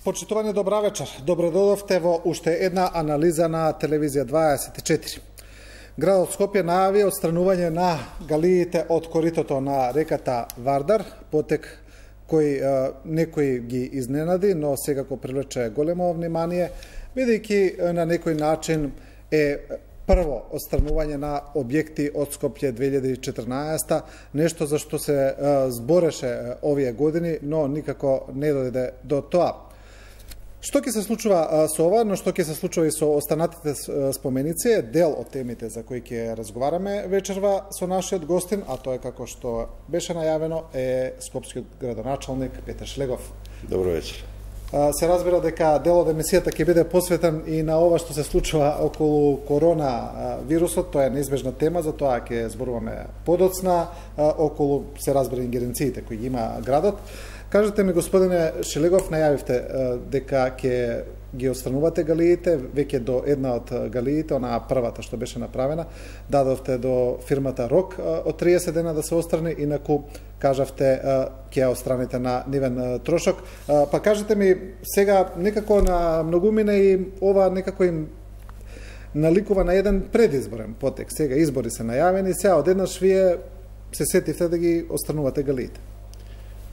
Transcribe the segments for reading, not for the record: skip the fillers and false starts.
Почитувани, добра вечер. Добрододовте во уште една анализа на Телевизија 24. Градот Скопје најави отстранување на галиите од коритото на реката Вардар, потек кој некои ги изненади, но секако привлече големо внимание, бидејќи на некој начин е прво отстранување на објекти од Скопје 2014, нешто за што се збореше овие години, но никако не дојде до тоа. Што ќе се случува со ова, но што ќе се случува и со останатите споменици е дел од темите за кои ќе разговараме вечерва со нашиот гостин, а тоа е, како што беше најавено, е скопскиот градоначалник Петер Шлегов. Добро вечер. Се разбира дека дел од емисијата ќе биде посветен и на ова што се случува околу корона вирусот, тоа е неизбежна тема, за тоа ќе зборуваме подоцна, околу се разбира ингеренциите кои ги има градот. Кажете ми, господине Шелегов, најавивте дека ќе ги отстранувате галиите, веќе до една од галиите, онаа првата што беше направена, дадовте до фирмата рок од 30 дена да се отстрани, инаку кажавте ќе ја отстраните на нивен трошок. Па кажете ми, сега некако на многумина и ова некако им наликува на еден предизборен потек. Сега избори се најавени, сега одеднаш вие се сетивте да ги отстранувате галиите.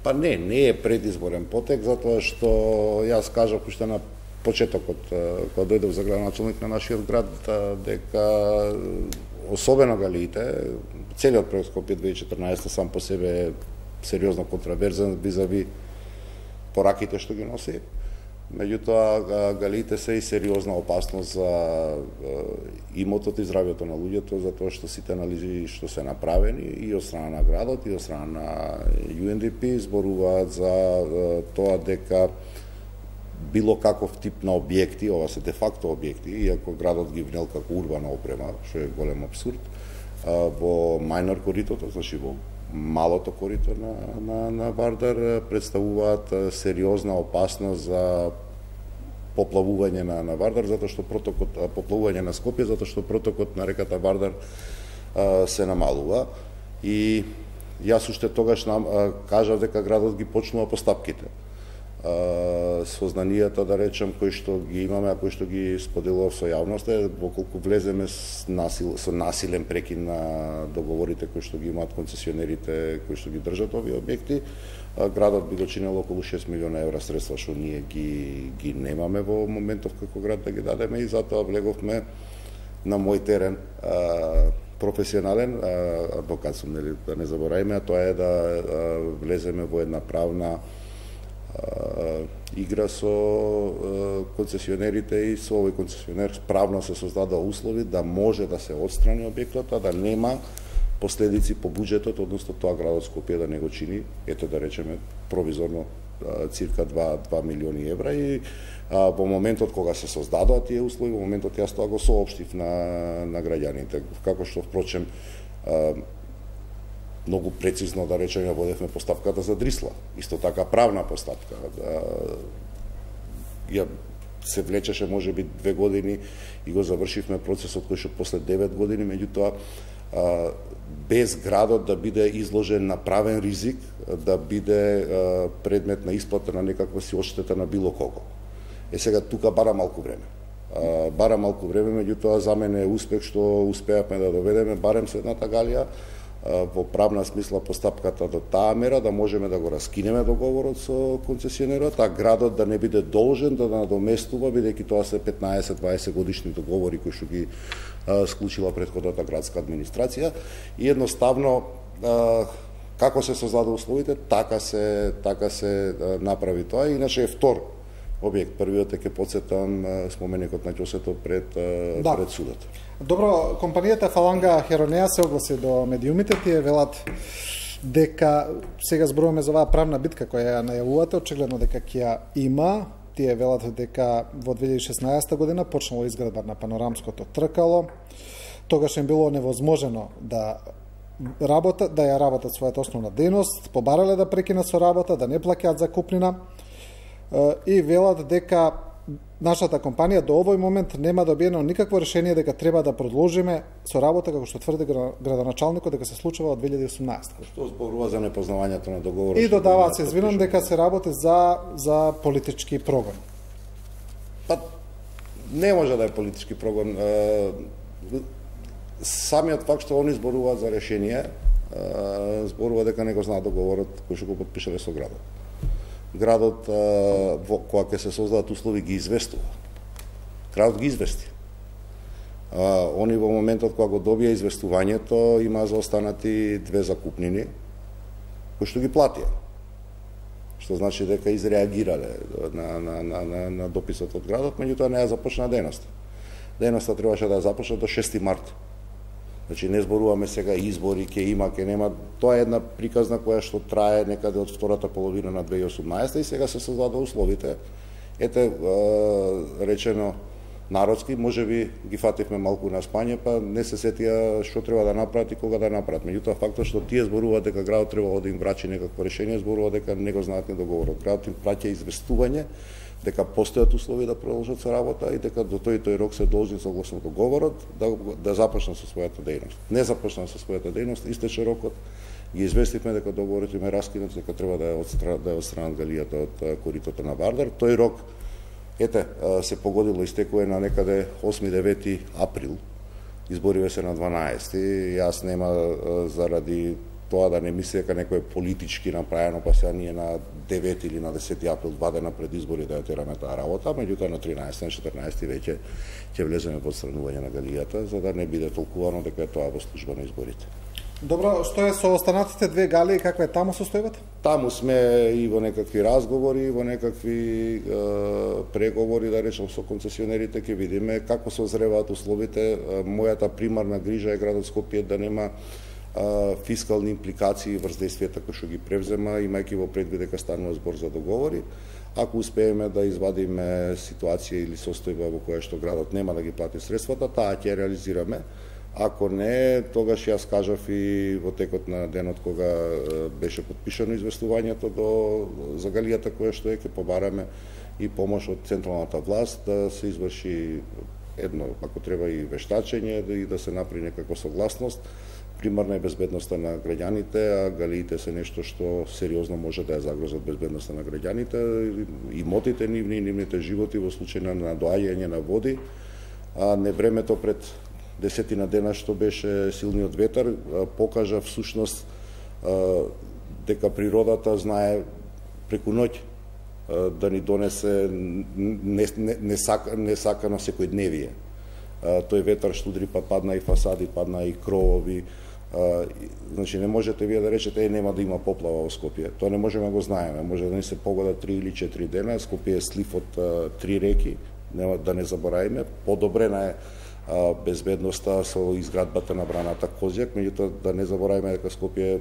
Па не е предизборен потек, затоа што јас кажав уште на почетокот, кога дојдов за градоначалник на нашиот град, дека особено галиите, целиот проект Скопје 2014 сам по себе е сериозно контраверзен визави пораките што ги носи. Меѓутоа, галиите се и сериозна опасност за имотот и здравјето на луѓето, затоа што сите анализи што се направени и од страна на градот и од страна на UNDP зборуваат за тоа дека било каков тип на објекти, ова се де факто објекти, иако градот ги внел како урбана опрема, што е голем абсурд, во мајнор коритото, значи во малото корито на Вардар, представуваат сериозна опасност за поплавување на Вардар, затоа што протокот, поплавување на Скопје, затоа што протокот на реката Вардар се намалува. И јас уште тогаш кажав дека градот ги почнува постапките. Сознанијата, да речем, кои што ги имаме, а кои што ги споделував со јавноста, доколку влеземе со насилен прекин на договорите кои што ги имаат концесионерите, кои што ги држат овие објекти, градот би го чинел околу 6 милиона евра средства, што ние ги немаме во моментов како град да ги дадеме, и затоа влеговме на мој терен професионален, адвокат сум, нели, да не забораваме, а тоа е да влеземе во една правна игра со концесионерите, и со овој концесионер правно се создаде услови да може да се отстрани објектот, а да нема последици по буџетот, односно тоа градот Скопје да не го чини, ето да речеме провизорно цирка 2 милиони евра, и во моментот кога се создадоа тие услови, во моментот јас тоа го соопштив на граѓаните, како што впрочем многу прецизно, да речеме, водевме постапката за Дрисла. Исто така правна постапка. Ја се влечеше можеби 2 години и го завршивме процесот кој што после 9 години, меѓутоа без градот да биде изложен на правен ризик, да биде предмет на исплата на некаква си одштета на било кого. Сега тука бара малку време. Меѓутоа за мене е успех што успеавме да доведеме барем со едната галија во правна смисла постапката до таа мера, да можеме да го раскинеме договорот со концесионерот, а градот да не биде должен да надоместува, бидејќи тоа се 15-20 годишни договори кои што ги склучила претходната градска администрација, и едноставно како се создаде условите, така се направи тоа. Иначе е втор објект. Првиот е, ке подсетам, споменикот на ќосето пред судот. Добро, компанијата Фаланга Херонеа се огласи до медиумите, тие велат дека, сега зборуваме за оваа правна битка која ја најавувате, очигледно дека ќе ја има. Тие велат дека во 2016 година почнало изградба на панорамското тркало, тогаш им било невозможено да ја работат својата основна дејност, побарале да прекинат со работа, да не плаќаат закупнина, и велат дека нашата компанија до овој момент нема добиено никакво решение дека треба да продолжиме со работа, како што тврди градоначалникот дека се случува од 2018. Што зборува за непознавањето на договорот. И додава се извинам дека се работи за политички прогон. Па не може да е политички прогон. Самиот факт што они зборуваат за решение, зборува дека не го знаат договорот кој што го подпишале со градот. Градот, кога ќе се создадат услови, ги известува. Градот ги извести. Они во моментот кога го добија известувањето, има заостанати 2 закупнини, кои што ги платија. Што значи дека изреагирале на дописот од градот, меѓутоа не ја започна дејноста. Дејноста требаше да ја започне до 6 март. Значи не зборуваме сега избори, ќе има, ќе нема. Тоа е една приказна која што трае некаде од втората половина на 2018 и сега се создадува условите. Ете, речено народски, можеби ги фативме малку на спање, па не се сетија што треба да направат и кога да направат. Меѓутоа фактот што тие зборуваат дека градот требало да им врачи некакво решение, зборуваат дека не го знаат ни договорот. Градот им праќа известување дека постојат услови да продолжат со работа и дека до тој рок се должни согласно договорот да започнат со својата дејност. Не започнаа со својата дејност, истече рокот, ги известивме дека договорот им е раскинат, дека треба да ја отстранат галијата од коритото на Вардар. Тој рок, ете, се погодило, истекува на некаде 8-9 април, избориве се на 12. Јас нема заради тоа да не мисли дека некој е политички направено, па сега ние на 9 или на 10 април, 2 дена пред избори да ја тераме таа работа, меѓутоа на 13 на 14 веќе ќе влеземе во отстранување на галијата, за да не биде толкувано дека е тоа во служба на изборите. Добро, што е со останатите 2 галии, каква е таму состојбата? Таму сме и во некакви разговори, и во некакви преговори, да речем, со концесионерите, ќе видиме како се озреваат условите. Мојата примарна грижа е градот Скопје да нема фискални импликации врз действијата кои што ги превзема, имајќи во предвид дека станува збор за договори. Ако успееме да извадиме ситуација или состојба во која што градот нема да ги плати средствата, таа ќе реализираме. Ако не, тогаш јас кажав и во текот на денот кога беше подпишано известувањето за галијата која што ќе побараме и помош од централната власт да се изврши едно, ако треба и вештачење и да се направи некаква согласност. Примарна е безбедноста на граѓаните, а галиите се нешто што сериозно може да ја загрозат безбедноста на граѓаните, имотите нивни и нивните животи во случај на надоаѓање на води, а не времето пред 10 дена што беше силниот ветар покажа всушност дека природата знае преку ноќ да ни донесе несакано секојдневие. Тој ветар што удри, па падна и фасади, падна и кровови. Значи не можете вие да речете нема да има поплава во Скопје. Тоа не можеме да го знаеме. Може да ни се погода 3 или 4 дена. Скопје е слив од 3 реки, нема да не заборавиме. Подобрена е безбедноста со изградбата на браната Козјак, меѓутоа да не заборавиме дека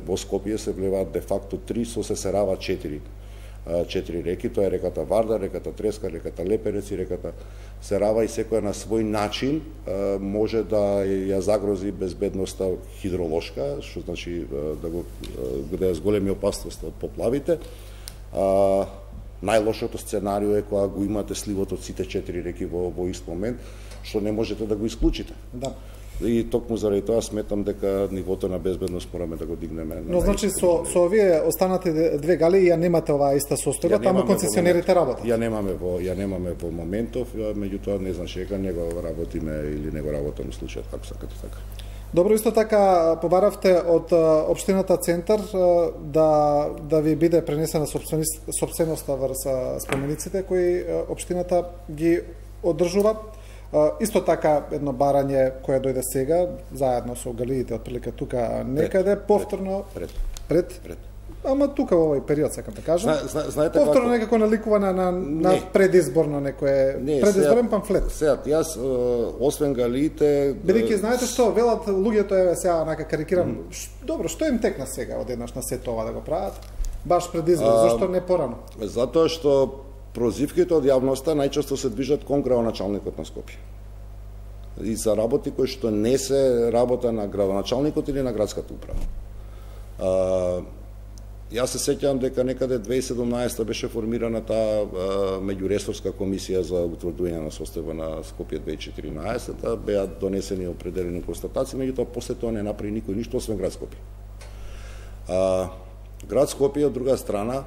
во Скопје се влеваат де факто 3, со се серава 4 реки, тоа е реката Вардар, реката Треска, реката Леперец и реката Серава, и секоја на свој начин може да ја загрози безбедноста хидролошка, што значи да ја зголеми опасноста од поплавите. Најлошото сценарио е кога го имате сливот од сите 4 реки во ист момент, што не можете да го исклучите. Да. И токму заради тоа сметам дека нивото на безбедност мораме да го дигнеме. Но значи со овие останати 2 галии ја немате оваа иста состојба, таму концесионерите работат. Ја немаме во моментов, меѓутоа не значи дека не го работиме или не го работаме случајот како сакате така. Добро, исто така побаравте од општината Центар да ви биде пренесена сопственоста врз спомениците кои општината ги одржува. Исто така едно барање кое дојде сега, заедно со галиите отприлика тука некаде, повторно пред. Ама тука во овој период сакам да кажам. Знаете повторно некако наликува на предизборно некое предизборен памфлет. Сега јас освен галиите, бидејќи знаете што велат луѓето, еве сега нака карикирам, добро, што им текна сега одеднаш на сето ова да го прават? Баш пред избор, зашто не порано? Затоа што прозивките од јавноста најчесто се движат кон градоначалникот на Скопје. И за работи кои што не се работа на градоначалникот или на градската управа. Јас се сеќавам дека некаде 2017 беше формирана таа меѓуресорска комисија за утврдување на состојба на Скопје 2014, беа донесени определени констатации, меѓутоа после тоа не направи никој ништо освен град Скопје. Град Скопје од друга страна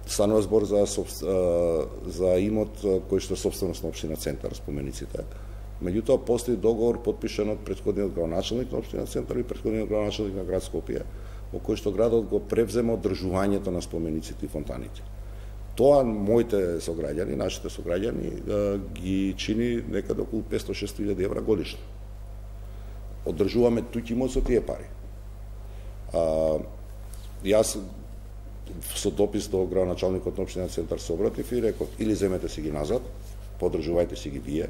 станува збор за имот кој што е собственост на општина Центар, спомениците. Меѓутоа постои договор подпишан од претходниот градоначалник на општина Центар и претходниот градоначалник на град Скопје, во кој што градот го превзема одржувањето на спомениците и фонтаните. Тоа моите сограѓани, нашите сограѓани, ги чини некаде околу 500-600 евра годишно. Одржуваме туѓ имот со тие пари. Јас со допис до градоначалникот на општина Центар се обратив и реков, или земете си ги назад, подржувајте си ги вие,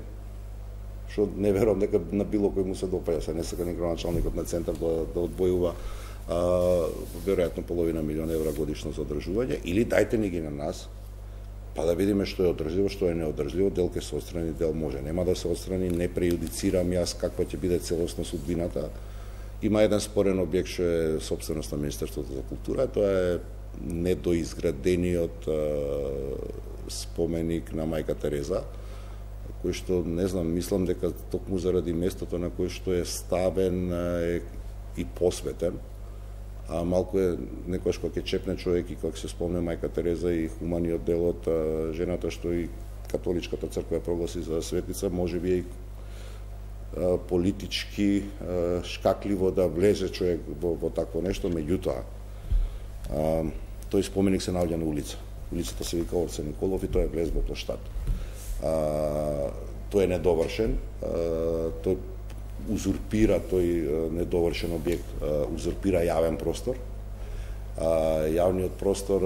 што не верувам дека на било кој му се допаѓа, се не сака ни градоначалникот на Центар да одвојува веројатно половина милион евра годишно за одржување, или дајте ни ги на нас, па да видиме што е одржливо, што е неодржливо, дел ке се отстрани, дел може. Нема да се отстрани, не прејудицирам јас каква ќе биде целосно судбината. Има еден спорен објект што е собственост на Министерството за култура, тоа е недоизградениот споменик на мајка Тереза, кој што, не знам, мислам дека токму заради местото на кој што е ставен и посветен, а малку е некојаш кога ќе чепне човек и кога се спомне мајка Тереза и хуманиот дел од жената што и католичката црква прогласи за светица, може би и политички шкакливо да влезе човек во такво нешто, меѓутоа тој споменик се наоѓа на улица. Улицата се вика Орце Николов и тој е влез во плоштад. Тој е недовршен, тој узурпира тој недовршен објект, узурпира јавен простор. Јавниот простор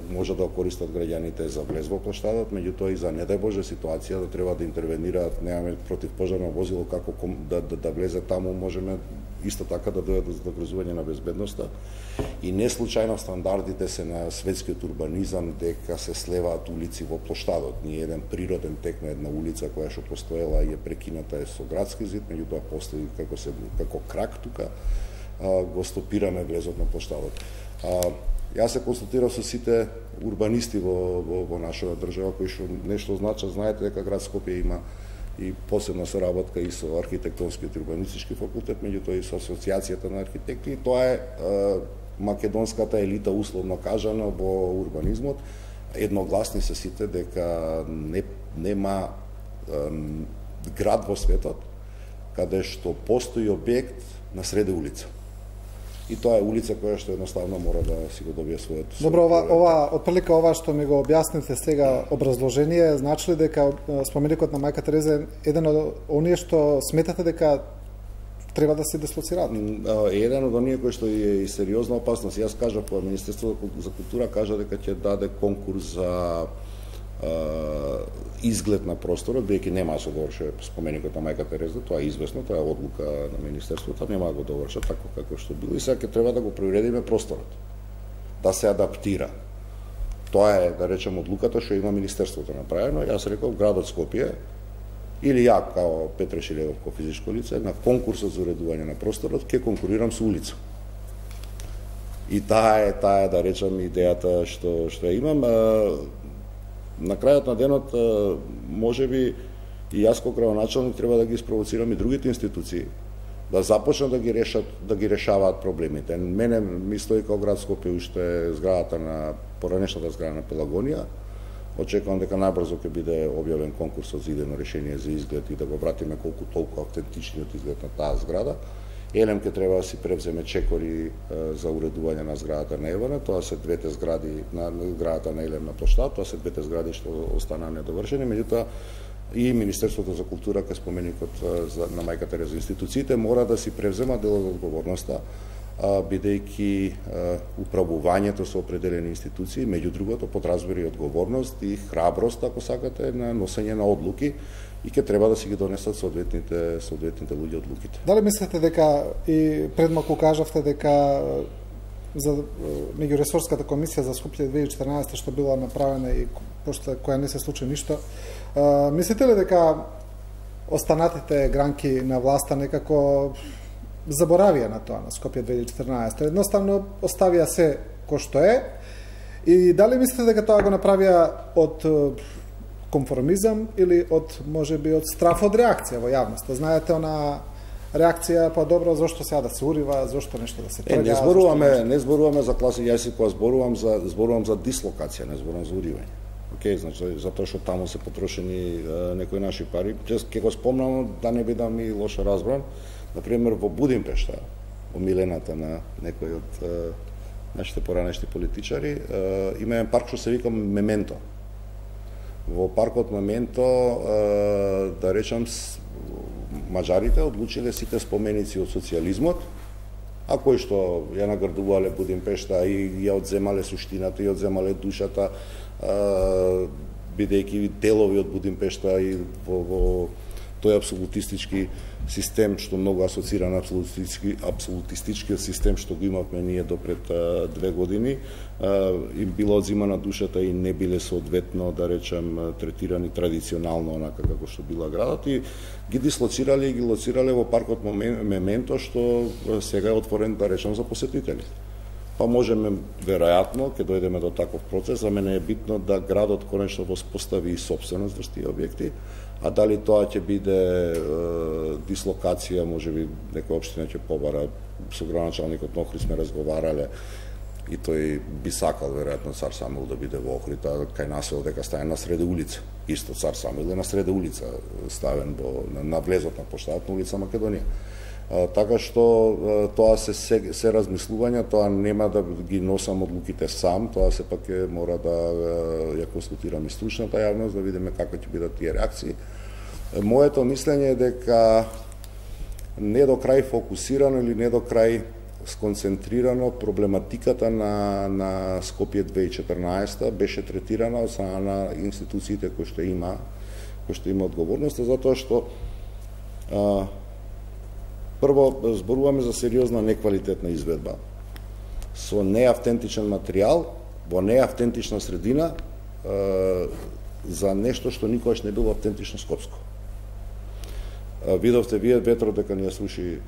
може да користат граѓаните за влез во плоштадот, меѓутоа и за не дај Боже ситуација да треба да интервенираат, немаме противпожарно возило како да влезе таму, можеме исто така да дојдат до загрозување на безбедноста. И не случајно стандардите се на светскиот урбанизам дека се слеваат улици во плоштадот. Ние еден природен тек на една улица која што постоела и е прекината со градски зид, меѓутоа постои како крак тука, го стопираме влезот на плоштадот. Јас се консултирав со сите урбанисти во нашата држава кои што нешто значат. Знаете дека град Скопје има и посебна соработка и со архитектонскиот и урбанистички факултет, меѓутоа и со асоциацијата на архитекти. Тоа е македонската елита, условно кажано, во урбанизмот. Едногласни се сите дека нема град во светот каде што постои објект на среде улица. И тоа е улица која што едноставно мора да си го добие својот. Добро, отприлика ова што ми го објасните сега образложение, значи ли дека споменикот на мајка Тереза е еден од оние што сметате дека треба да се дислоцираат? Еден од оние кој што е и сериозна опасност. Јас кажав, Министерството за култура кажа дека ќе даде конкурс за изглед на просторот, бидејќи нема да се доврши споменикот на мајка Тереза, тоа е известно, тоа е одлука на Министерството, нема да го довршат така како што било и сега ќе треба да го приуредиме просторот, да се адаптира. Тоа е, да речем, одлуката што има Министерството направено. Јас реков, градот Скопје или ја као Петре Шилевов како физичко лице на конкурсот за уредување на просторот ќе конкурирам со улица. И таа е, да речем, идејата што ја имам. На крајот на денот, можеби и јас како градоначалник треба да ги спровоцирам и другите институции да започнат да ги решаваат проблемите. Мене ми стои како град Скопје уште зградата на поранешната зграда на Пелагонија. Очекувам дека најбрзо ќе биде објавен конкурсот за идејно решение за изглед и да го вратиме колку толку автентичниот изглед на таа зграда. Елем ќе треба да си превземе чекори за уредување на зградата на Евана. Тоа се двете згради на зградата на Елем на плоштад, тоа се двете згради што останаа недовршени, меѓутоа и Министерството за култура, кај споменикот на мајка Тереза, институциите мора да си превземат дел од одговорноста, бидејќи управувањето со определени институции, меѓу другото, подразбира и одговорност и храброст, ако сакате, на носење на одлуки, и ќе треба да си ги донесат соодветните луѓе одлуките. Дали мислите дека и предмалку кажавте дека за меѓуресорската комисија за Скопје 2014 што била направена и пошто која не се случи ништо, мислите ли дека останатите гранки на власта некако заборавија на тоа на Скопје 2014. Едноставно оставија се кој што е. И дали мислите дека тоа го направија од конформизам или од можеби од страф од реакција во јавноста? Знаете она реакција, па добро, зошто сега да се урива, зошто нешто да се трга? Не зборуваме за класи, јас си кога зборувам за дислокација, не зборувам за уривање. Океј, значи затоа што таму се потрошени некои наши пари. Ќе го спомнам да не бидам и лошо разбран. Например во Будимпешта, омилената на некои од нашите поранешни политичари, има еден парк што се вика Мементо. Во паркот Мементо, да речам, маđарите одлучиле сите споменици од социјализмот, а кои што ја наградувале Будимпешта и ја одземале суштината и одземале душата, бидејќи делови од Будимпешта и во тој апсолутистички систем што многу асоцира на апсолутистичкиот систем што го имавме ние до пред 2 години, им била одзимана душата и не биле соодветно, да речем, третирани традиционално онака како што била градот, и ги дислоцирале и ги лоцирале во паркот Мементо, што сега е отворен, да речем, за посетители. Па можеме, веројатно, ќе дојдеме до таков процес. За мене е битно да градот конечно воспостави и собственост врз тие објекти, а дали тоа ќе биде дислокација, можеби некоја општина ќе побара, со градоначалникот на Охрид сме разговарале, и тој би сакал веројатно Цар Самуил да биде во Охрид, а кај нас е дека стане на среде улица. Исто Цар Самуил е на среде улица, ставен на влезот на площадот на улица Македонија. Така што тоа се размислувања, тоа нема да ги носам одлуките сам, тоа сепак мора да ја консултирам и стручната јавност, да видиме како ќе бидат тие реакции. Моето мислење е дека не до крај фокусирано или не до крај сконцентрирано проблематиката на Скопје 2014 беше третирана од страна на институциите кои што има одговорноста, затоа што прво зборуваме за сериозна неквалитетна изведба со неавтентичен материјал во неавтентична средина за нешто што никогаш не било автентично скопско. Видовте вие ветрот дека ни ја сруши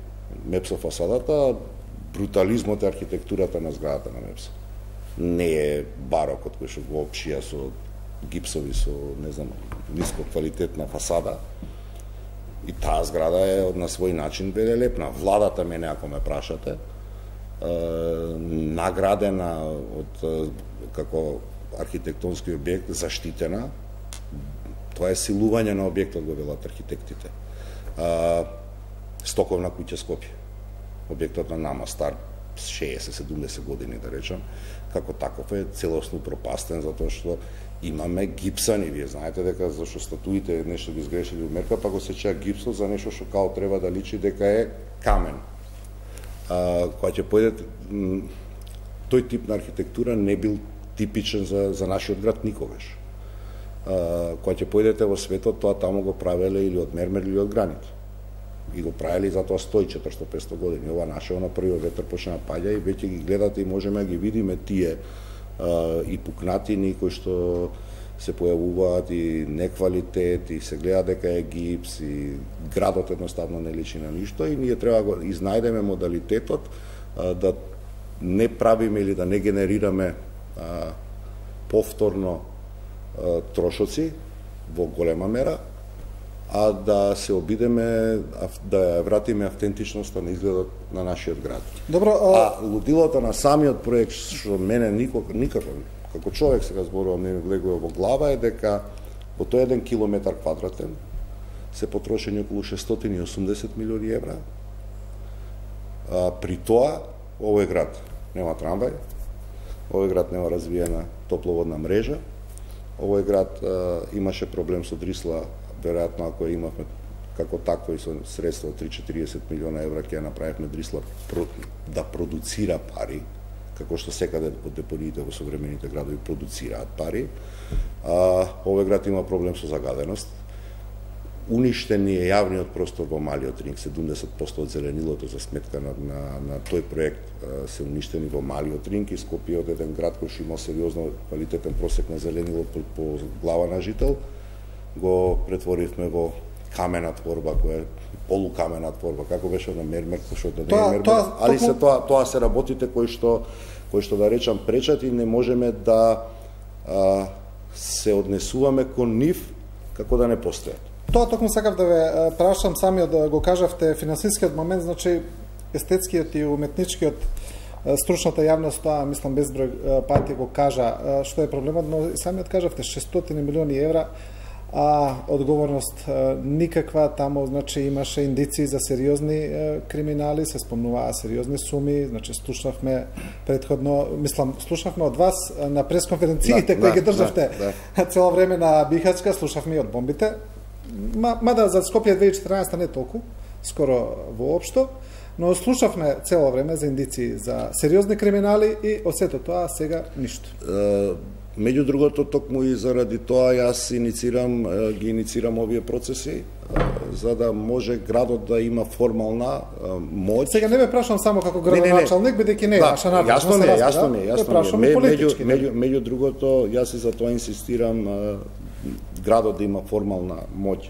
Мепсо фасадата, брутализмот и архитектурата на зградата на Мепсо. Не е барокот кој што го опшија со гипсови, со, не знам, ниско квалитетна фасада. И таа зграда е на свој начин велелепна. Владата мене, ако ме прашате, наградена од како архитектонски објект, заштитена, тоа е силување на објектот, го велат архитектите. Стоковна куќа Скопје. Објектот на нама стар 60-70 години, да речам, како таков е целосно пропастен, затоа што имаме гипсан и вие знаете дека зашто статуите нешто ги изгрешили во мерка, па го сечеа гипсот за нешто што као треба да личи дека е камен. Кога ќе појдете, тој тип на архитектура не бил типичен за нашиот град никогаш. Кога ќе појдете во светот, тоа таму го правеле или од мермер или од гранит. И го правели затоа 100-400-500 години. Ова наше, на првиот ветер почна да паѓа и веќе ги гледате и можеме да ги видиме тие и пукнатини кои што се појавуваат и неквалитет и се гледа дека е гипс и градот едноставно не личи на ништо и ние треба да го изнајдеме модалитетот да не правиме или да не генерираме повторно трошоци во голема мера, а да се обидеме да ја вратиме автентичноста на изгледот на нашиот град. Добро, лудилото на самиот проект што мене никако како човек сега зборувам, не ми влегува во глава, е дека во тој 1 километар квадратен се потрошени околу 680 милиони евра. При тоа овој град нема трамвај, овој град нема развиена топловодна мрежа, овој град имаше проблем со Дрисла. Веројатно, ако имавме како такво и со средства од 3-40 милиона евра, ќе направивме Дрисла да продуцира пари, како што секаде од депониите во современите градови продуцираат пари. Овој град има проблем со загаденост. Уништен е јавниот простор во Малиот Ринг, 70% од зеленилото за сметка на тој проект се уништени во Малиот Ринг и Скопје од еден град кој што има сериозно квалитетен просек на зеленило по глава на жител, го претворивме во камена творба, која полукамена творба, како беше на мермер, што да не е мермер, али се тоа се работите кои што да речам пречат и не можеме да се однесуваме кон нив како да не постојат. Тоа токму сакав да ве прашам, самиот да го кажавте, финансискиот момент, значи естетскиот и уметничкиот, стручната јавност тоа, мислам, безброј пати го кажа што е проблемот, но самиот кажавте 600 милиони евра, а одговорност никаква, таму значи имаше индиции за сериозни криминали, се спомнуваа сериозни суми, значи слушнавме предходно, мислам, слушнавме од вас на пресконференциите кои ги државте цело време на Бихачка, слушавме и од бомбите, мада за Скопје 2014 не толку, скоро воопшто, но слушавме цело време за индиции за сериозни криминали и од сето тоа сега ништо. Меѓу другото, токму и заради тоа јас ги иницирам овие процеси, за да може градот да има формална моќ. Сега не ве прашам само како градоначалник, бидејќи не е ваша надležност. Јасно ми е. Меѓу другото, јас и за тоа инсистирам градот да има формална моќ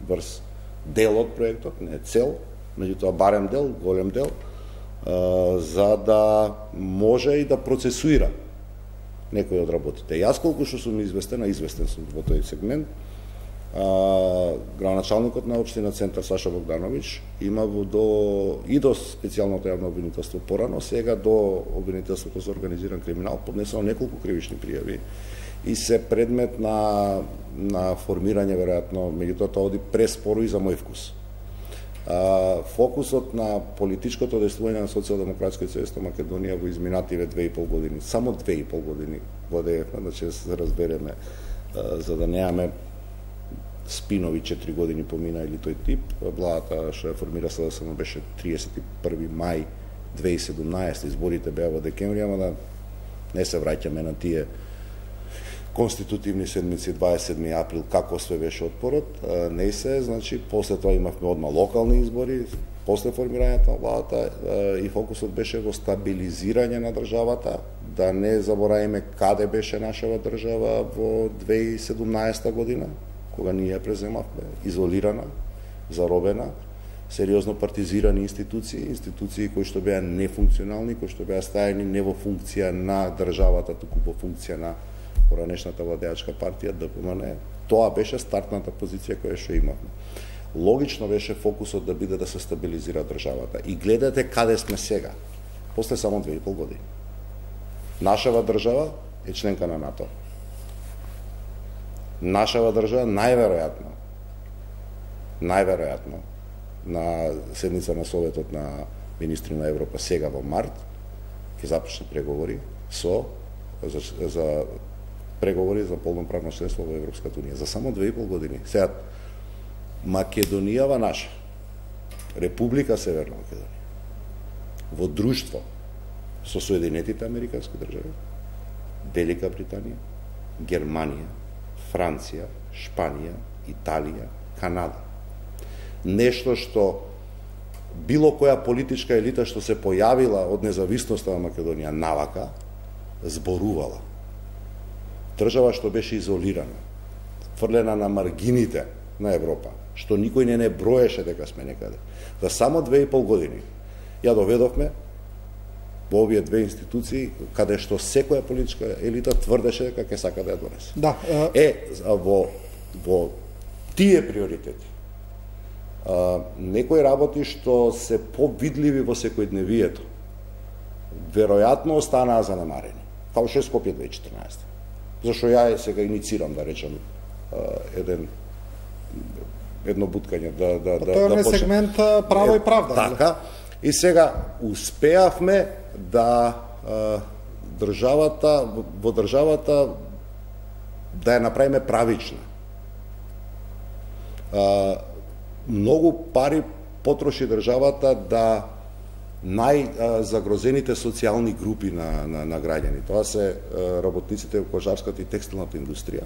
врз дел од проектот, не цел, меѓутоа барем дел, голем дел, за да може и да процесуира некои од работите. Јас колку што сум известен сум во тој сегмент, градоначалникот на општина Центар Саша Богдановиќ има и до специјалното јавно обвинителство порано, сега до обвинителството за организиран криминал поднесено неколку кривични пријави и се предмет на формирање, веројатно, меѓутоа тоа оди преспоро и за мој вкус. Фокусот на политичкото действување на Социјалдемократскиот сојуз на Македонија во изминативе 2,5 години, само 2,5 години владеевме, значи се разбереме, за да немаме спинови 4 години помина или тој тип. Владата што ја формира СДСМ беше 31 мај 2017, изборите беа во декември, ама да не се враќаме на тие конститутивни седмици 27 април, како све беше отпорот, не се, значи, после тоа имавме одма локални избори, после формирањето на владата и фокусот беше во стабилизирање на државата, да не заборавиме каде беше нашава држава во 2017 година, кога ние ја преземавме, изолирана, заробена, сериозно партизирани институции кои што беа нефункционални, кои што беа стајани не во функција на државата, туку во функција на поранешната владеачка партија ДПМН. Тоа беше стартната позиција која што имавме. Логично беше фокусот да биде да се стабилизира државата. И гледате каде сме сега, после само 2,5 години. Нашава држава е членка на НАТО. Нашава држава најверојатно на седница на Советот на министри на Европа сега во март ќе започне преговори за преговори за полноправно членство во Европската унија за само 2,5 години. Сега Македонијава наша, Република Северна Македонија, во друштво со Соединетите Американски држави, Велика Британија, Германија, Франција, Шпанија, Италија, Канада. Нешто што било која политичка елита што се појавила од независноста на Македонија навака, зборувала. Држава што беше изолирана, фрлена на маргините на Европа, што никој не броеше дека сме некаде. За само 2,5 години ја доведовме во овие две институции, каде што секоја политичка елита тврдеше дека ќе сака да ја донесе. Да, во тие приоритети, некои работи што се повидливи во секојдневието, веројатно останаа занемарени, како што е Скопје 2014. Зашто ја сега иницирам, да речем, едно буткање да тоа е сегмент право и правда. Така, и сега успеавме да во државата да ја направиме правична. Многу пари потроши државата да најзагрозените социјални групи на граѓани. Тоа се работниците во кожарската и текстилната индустрија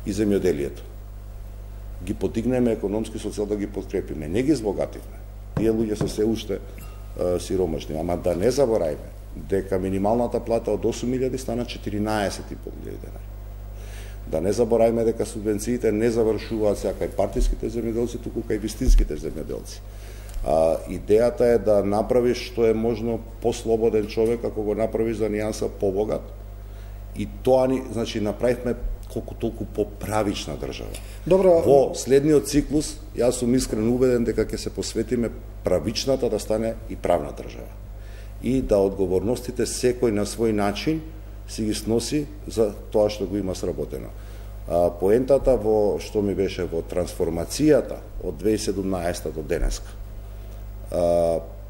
и земјоделието. Ги подигнеме економски, социјално да ги подкрепиме. Не ги збогативме. Тие луѓе се се уште сиромашни. Ама да не забораваме дека минималната плата од 8.000 стана 14.500 денари. Да не забораваме дека субвенциите не завршуваат сега кај партиските земјоделци, туку кај вистинските земјоделци. Идејата е да направиш што е можно послободен човек, ако го направиш за нијанса побогат. И тоа значи направивме колку толку поправична држава. Добро. Во следниот циклус, јас сум искрено убеден дека ќе се посветиме правичната да стане и правна држава. И да одговорностите секој на свој начин си ги сноси за тоа што го има сработено. Поентата во што ми беше во трансформацијата од 2017 до денеска,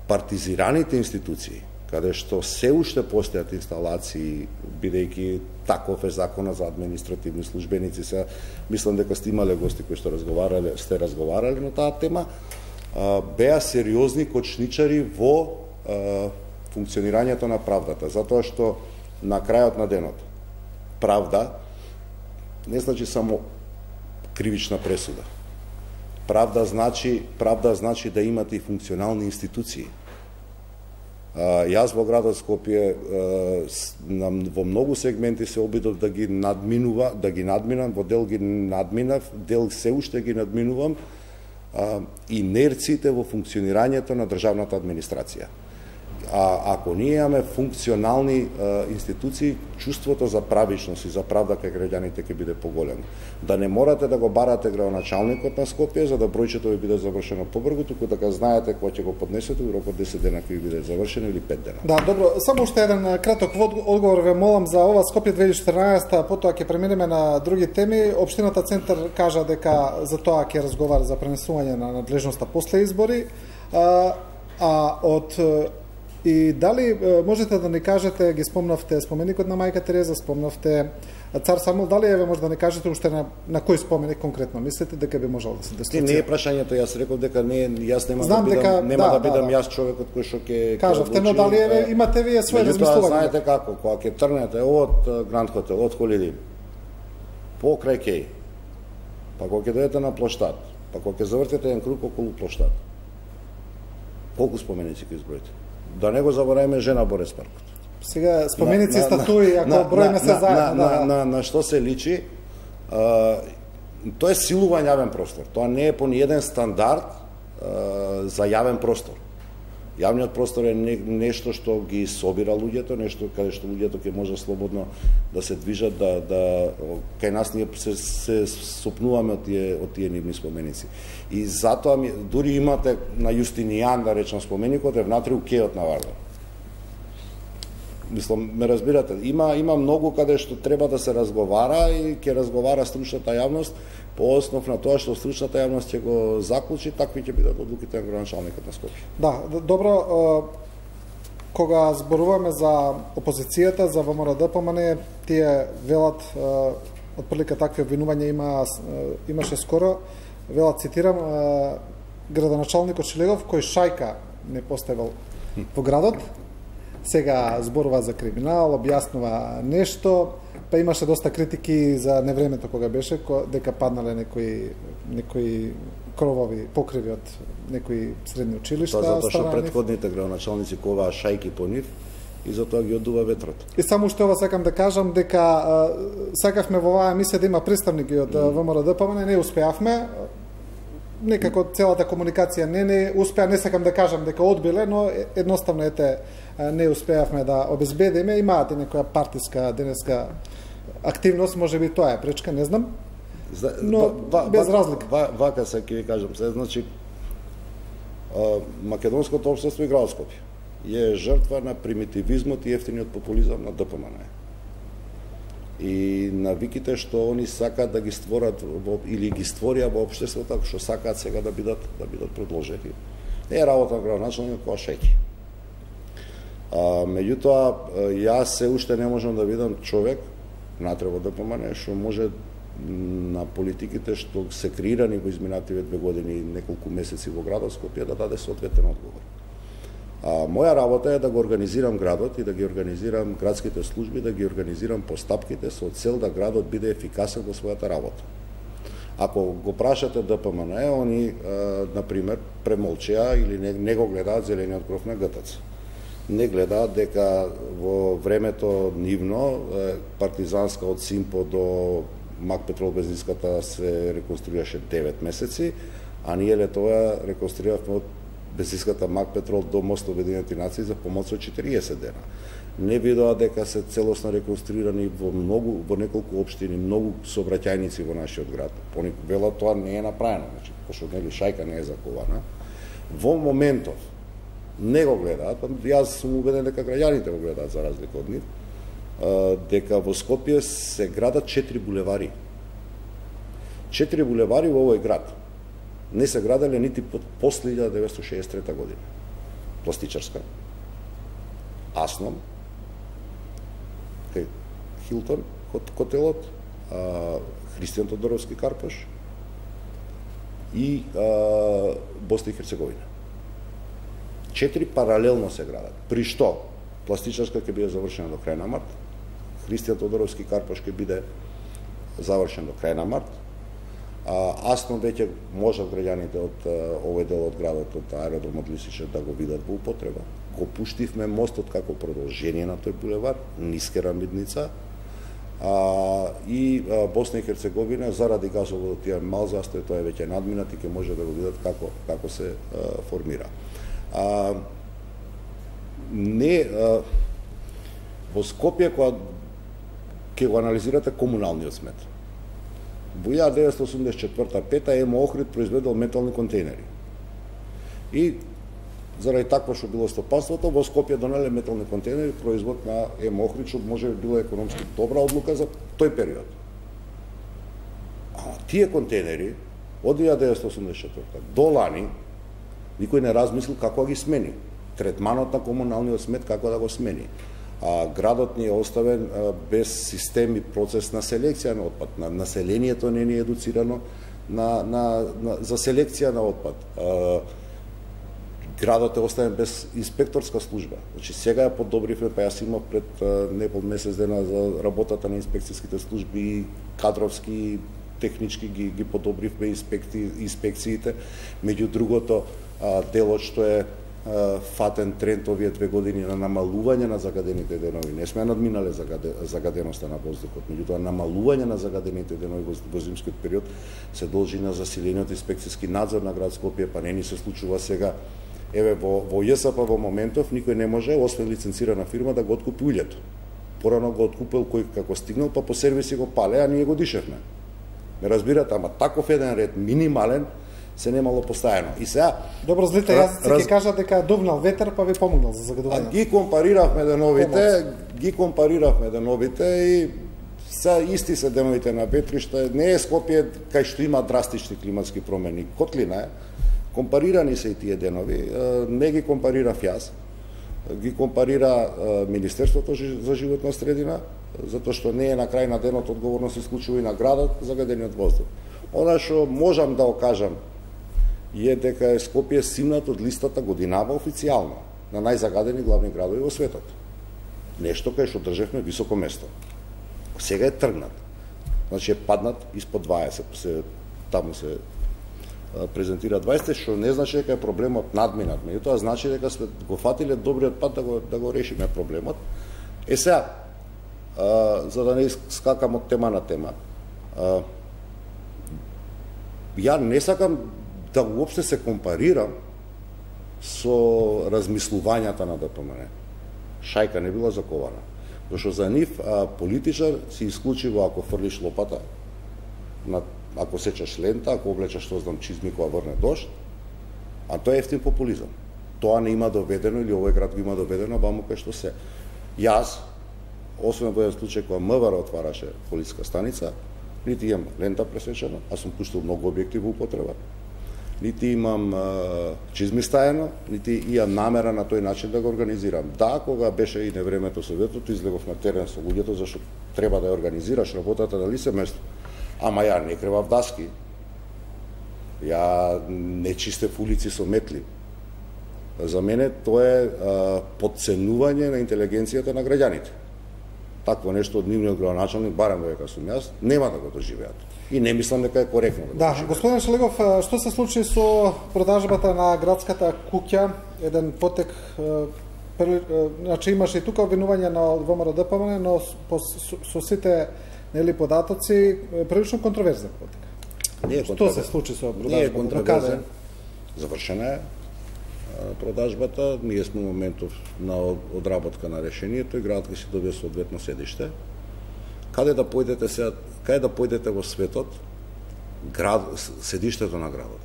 партизираните институции, каде што се уште постојат инсталации, бидејќи таков е законот за административни службеници, се мислам дека сте имале гости кои што сте разговарале на таа тема, беа сериозни кочничари во функционирањето на правдата, затоа што на крајот на денот правда не значи само кривична пресуда. Правда значи да имате и функционални институции. Јас во градот Скопје во многу сегменти се обидов да ги надминам, во дел ги надминав, дел се уште ги надминувам, инерциите во функционирањето на државната администрација. Ако ние имаме функционални институции, чувството за правичност и за правда кај граѓаните ќе биде поголемо. Да не морате да го барате градоначалникот на Скопје за да бројчето ви биде завршено побрзо, туку дека знаете кога ќе го поднесете, во рокот 10 дена ќе ви биде завршено или 5 дена. Да, добро, само уште еден краток одговор ве молам за ова Скопје 2014, потоа ќе преминеме на други теми. Општината Центар кажа дека за тоа ќе разговара за пренесување на надлежноста после избори, и дали можете да ни кажете, ги спомнавте споменикот на мајка Тереза, спомнавте Цар Самуил, дали еве може да ни кажете уште на кој споменик конкретно мислите дека би можел да се дислоцира? Не е прашањето, јас реков дека јас нема да бидам јас човекот кој што ќе кажавте, но дали еве имате вие своје размислување? Знаете како, кога ќе трнете од Гранд Хотел, од Холидин, покрај Кеј, па кога ќе дојдете на плоштад, па кога ќе завртите еден круг околу плоштад, колку споменици ќе изброите? Да не го забораваме Жена Борес паркот. Сега споменици, статуи, ако броиме се заедно. На што се личи? Тоа е силуван јавен простор. Тоа не е по ниеден стандард за јавен простор. Јавниот простор е нешто што ги собира луѓето, нешто каде што луѓето ќе може слободно да се движат, кај нас ние се сопнуваме од тие нивни споменици. И затоа дури имате на Јустинијан, да речем, споменикот е внатре у кејот на Вардар. Мислам, ме разбирате, има многу каде што треба да се разговара и ќе разговара стручната јавност по основ на тоа што стручната јавност ќе го заклучи, такви ќе бидат одлуките на градоначалникот на Скопје. Да, добро, кога зборуваме за опозицијата, за ВМРО-ДПМН, тие велат, отприлика такви обвинувања имаше скоро, велат, цитирам, градоначалникот Шилегов, кој шајка не поставил во градот, сега зборува за криминал, објаснува нешто, па имаше доста критики за невремето кога беше, дека паднале некои кровови покриви од некои средни училишта. Тоа затоа што претходните градоначалници коваа шајки по нив и затоа ги одува ветрот. И само уште ова сакам да кажам дека сакавме во оваа емисија да има представници од ВМРО-ДПМН, не успеавме. Некако целата комуникација не успеа, не сакам да кажам дека одбиле, но едноставно не успеавме да обезбедиме. Имаат и некоја партиска денеска активност, може би тоа е пречка, не знам. Но без разлика. Вака се ќе ви кажам, значи македонското општество и градот Скопје е жртва на примитивизмот и ефтиниот популизам на ДПМН. И навиките што они сакаат да ги створат или ги створија во општеството, што сакаат сега да бидат продолжени. Не е работа на градоначалникот која шеќи. Меѓутоа, јас се уште не можам да видам човек внатре во ДПМН што може на политиките што се креирани во изминативе 2 години и неколку месеци во градот Скопје да даде соодветен одговор. Моја работа е да го организирам градот и да ги организирам градските служби, да ги организирам постапките со цел да градот биде ефикасен во својата работа. Ако го прашате ДПМН, они, например, премолчеа или не го гледаат зелениот кров на ГТЦ. Не гледаат дека во времето нивно, партизанска од Симпо до Мак Петрол бензинската се реконструираше 9 месеци, а ние летоа реконструиравме од бензинската Мак Петрол до мост Обединети нации за помост од 40 дена. Не видоа дека се целосно реконструирани во неколку општини, многу сообраќајници во нашиот град. Понекогаш вело тоа не е направено, значи, пошто нели шајка не е закована. Во моментов не го гледаат, јас сум убеден дека граѓаните го гледаат за разлика од нив, дека во Скопје се градат 4 булевари. 4 булевари во овој град не се граделе нити после 1963 година. Пластичарска, Асном, Хилтон, хотелот, Христијан Тодоровски Карпош и Босна и Херцеговина. 4 паралелно се градат. При што пластичарска ќе биде завршена до крај на март, Христијан Тодоровски Карпош ќе биде завршен до крај на март, Асно веќе можат граѓаните од овој дел од градот, од аеродромот Лисиче, да го видат во употреба. Го пуштивме мостот како продолжение на тој булевар, ниска мидница, и Босна и Херцеговина заради газоводот тие мал застој, тоа е веќе надминат и ќе може да го видат како се формира. Во Скопје, кога ќе го анализирате комуналниот смет, во 1984-5 ЕМО Охрид произведел метални контейнери. И заради такво што било стопанството, во Скопје донеле метални контейнери, производ на ЕМО Охрид, што може би била економски добра одлука за тој период. А тие контейнери од 1984 до лани никој не размислил како да ги смени. Третманот на комуналниот смет како да го смени. Градот ни е оставен без систем и процес на селекција на отпад. Населението не е едуцирано за селекција на отпад. Градот е оставен без инспекторска служба. Значи сега ја подобривме, па јас имав пред непол месец дена за работата на инспекцијските служби, кадровски, технички ги подобривме инспекциите. Меѓу другото, делот што е фатен тренд овие 2 години на намалување на загадените денови. Не сме надминале загаденоста на воздухот, меѓутоа намалување на загадените денови во зимскиот период се должи на засилениот инспекцијски надзор на град Скопје, па не ни се случува сега. Еве во ЈСП во моментов никој не може, освен лиценцирана фирма, да го откупи уљето. Порано го откупил кој како стигнал, па по сервиси го пале, а ние го дишевме. Ме разбирате, ама таков еден ред минимален се немало постојано. И сега добро, злите јазици ќе кажат дека довнал ветер па ви помогнал за загадување. Ги компариравме деновите и се исти се деновите на ветришта. Не е Скопје кај што има драстични климатски промени. Котлина е. Компарирани се и тие денови. Не ги компарирав јас. Ги компарира Министерството за животна средина, затоа што не е на крај на денот одговорност исклучува и на градот загадениот воздух. Она што можам да окажам е дека е Скопје симнат од листата годинава официјално на најзагадени главни градови во светот. Нешто кај што држевме високо место. Сега е тргнат. Значи е паднат испод 20. Таму се презентира 20, што не значи дека е проблемот надминат. Меѓутоа значи дека сме го фатиле добриот пат да го решиме проблемот. Сега, за да не скакам од тема на тема, ја не сакам да уопште се компарирам со размислувањата на ДПМН. Шајка не била закована. Зашто за нив политичар си исклучиво ако фрлиш лопата, ако сечаш лента, ако облечаш што знам чизми кога врне дожд, а тоа е ефтин популизам. Тоа не има доведено или овој град го има доведено, бамо кај што се. Јас, освен во еден случај кога МВР отвараше полициска станица, нити имам лента пресечена, а сум пуштил многу објекти во употреба, нити имам чизми стаено, нити имам намера на тој начин да го организирам. Да, кога беше и невремето советото, излегов на терен со луѓето, зашто треба да ја организираш работата на лице место. Ама ја не кревав даски, ја не чистев улици со метли. За мене тоа е подценување на интелигенцијата на граѓаните. Такво нешто од нивниот градоначалник, барем дека сум јас, нема да го доживеат. И не мислам дека е коректно да го доживеат. Господин Шелегов, што се случи со продажбата на градската куќа? Еден потек, значи имаше и тука обвинување на ВМРО ДПМН, но со сите нели податоци прилично контроверзен потек. Не е Што се случи со продажбата? Не е контроверзен. Завршена е продажбата. Ние сме во моментов на одработка на решението и градот ќе си добие соодветно седиште. Каде да појдете сега, каде да појдете во светот, седиштето на градот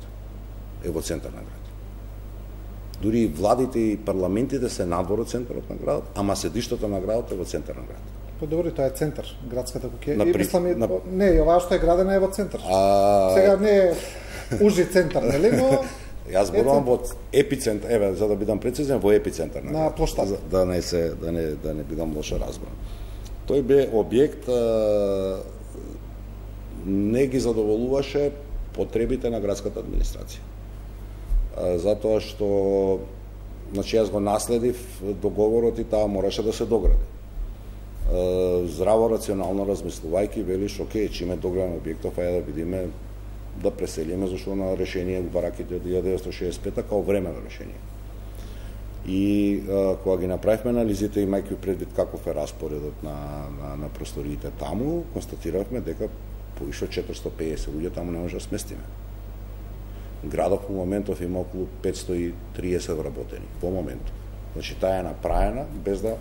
е во центар на градот. Дури владите и парламентите се надвор од центарот на градот, ама седиштето на градот е во центар на градот. Добро, тоа е центар, градската куќа. И мислам не, ова што е градена е во центар. Сега не е ужи центар, нели, но јас зборувам во епицентар, еве за да бидам прецизен, во епицентар на плоштад. Да не бидам лошо разбран. Тој бе објект не ги задоволуваше потребите на градската администрација. Затоа што значи јас го наследив договорот и таа мораше да се догради. Здраво рационално размислувајќи велиш окей, чиме дограден објектов, ајде да видиме да преселиме зашто на решение во бараките од 1965 као времено решение. И кога ги направивме анализите, имајќи предвид каков е распоредот на просториите таму, констатиравме дека повише од 450 луѓе таму не може да сместиме. Градот во моментов има околу 530 вработени во моментов. Значи таа е направена без да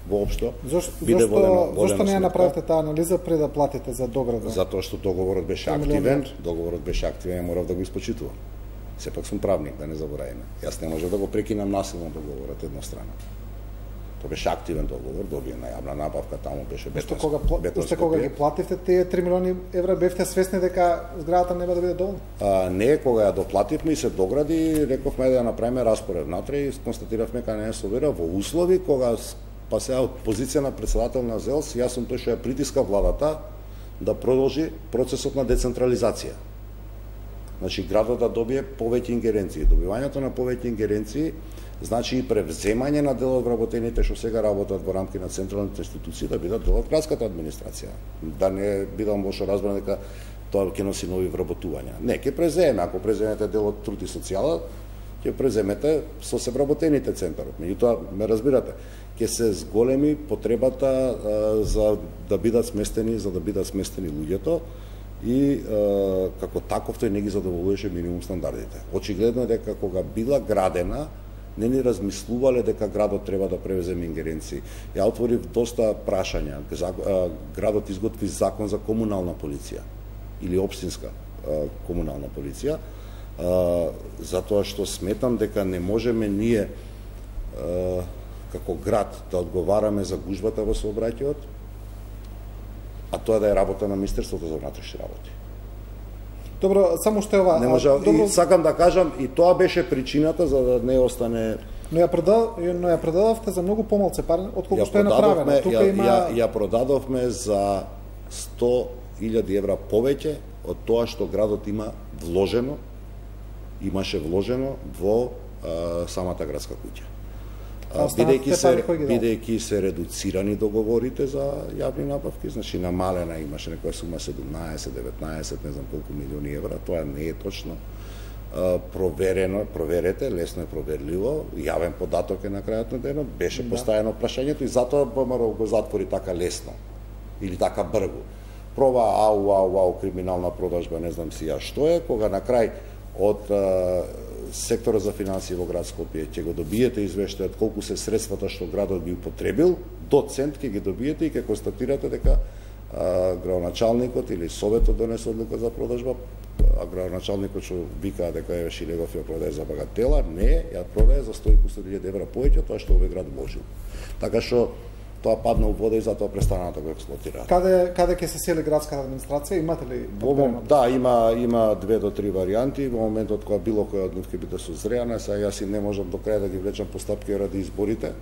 воопшто биде водено. Зошто не ја направите таа анализа пред да платите за дограда? Затоа што договорот беше активен, ја морав да го испочитувам. Сепак сум правник, да не забораваме. Јас не можев да го прекинам насилно договорот еднострано. Тоа беше активен договор, добија на јавна набавка, таму беше Уште кога ги плативте тие 3 милиони евра, бевте свесни дека зградата нема да биде доволна? Не, кога ја доплативме и се догради, рековме да ја направиме распоред внатре и констатиравме дека не е собира во услови кога па сега од позиција на председател на ЗЕЛС, јас сум тој што ја притиска владата да продолжи процесот на децентрализација. Значи градот да добие повеќе ингеренции. Добивањето на повеќе ингеренции значи и превземање на дел од вработените што сега работат во рамки на централните институции да бидат дел од градската администрација. Да не бидам лошо разбран дека тоа ќе носи нови вработувања. Не, ќе преземе, ако преземете дел од труд и социјала, ќе преземете со се вработените центарот. Меѓутоа, ме разбирате, ќе се зголеми потребата за да бидат сместени луѓето и како таков тој не ги задоволуваше минимум стандардите. Очигледно е дека кога била градена, не ни размислувале дека градот треба да превземе ингеренции. Ја отворив доста прашања. Градот изготви закон за комунална полиција или општинска комунална полиција, затоа што сметам дека не можеме ние како град да одговараме за гужбата во сообраќајот, а тоа да е работа на Министерството за внатрешни работи. Добро, само што е ова. Не може, добро... И сакам да кажам, и тоа беше причината за да не остане. Но ја продадовте за многу помалце пари отколку што е направено. Тука ја продадовме за 100.000 евра повеќе од тоа што градот имаше вложено во самата градска куќа. Бидејќи се редуцирани договорите за јавни набавки, значи намалена имаше некоја сума 17, 19, не знам колку милиони евра, тоа не е точно проверете, лесно е проверливо, јавен податок е на крајот на денот, беше поставено прашањето и затоа ВМРО го затвори така лесно или така бргу. Проба ау, криминална продажба, не знам си ја што е, кога на крај од секторот за финансии во град Скопје ќе го добиете извештајот колку се средствата што градот ги употребил, до цент ќе ги добиете и ќе констатирате дека градоначалникот или советот донесе одлука за продажба, а градоначалникот што вика дека е Шилегов ја продаде за багатела, не, ја продаде за 150.000 евра повеќе тоа што овој град вложил. Така што тоа падна у вода и затоа престана да го експлоатира. Каде ќе се сели градската администрација? Имате ли? Да, има 2 до 3 варијанти. Во моментот кога било која од нив ќе биде созреана, сега јас и не можам до крај да ги влечам постапки ради изборите.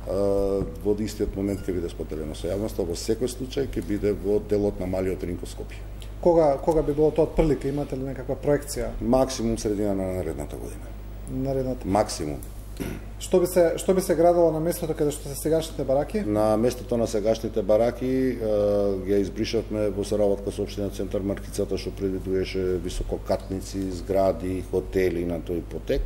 Во истиот момент ќе биде споделено со јавноста, во секој случај ќе биде во делот на малиот Ринко Скопје. Кога би било тоа отприлика? Имате ли некаква проекција? Максимум средина на наредната година. Максимум. Што би се градило на местото каде што се сегашните бараки? На местото на сегашните бараки ја избришавме во соработка со општина Центар маркицата што предвидуваше висококатници, згради, хотели на тој потек.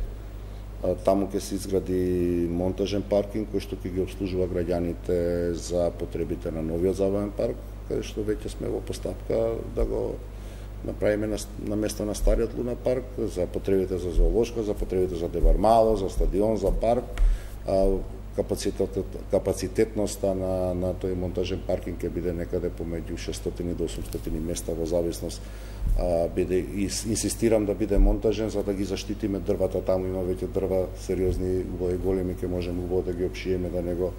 Таму ќе се изгради монтажен паркинг кој што ќе ги обслужува граѓаните за потребите на новиот забавен парк, каде што веќе сме во постапка да го направиме на место на стариот Луна парк, за потребите за зоолошка, за потребите за Девармало, за стадион, за парк. Капацитетноста на тој монтажен паркинг ќе биде некаде помеѓу 600 до 800 места во зависност. Инсистирам да биде монтажен за да ги заштитиме дрвата, таму има веќе дрва сериозни, убави големи, ќе можеме убаво да ги опшиеме, да него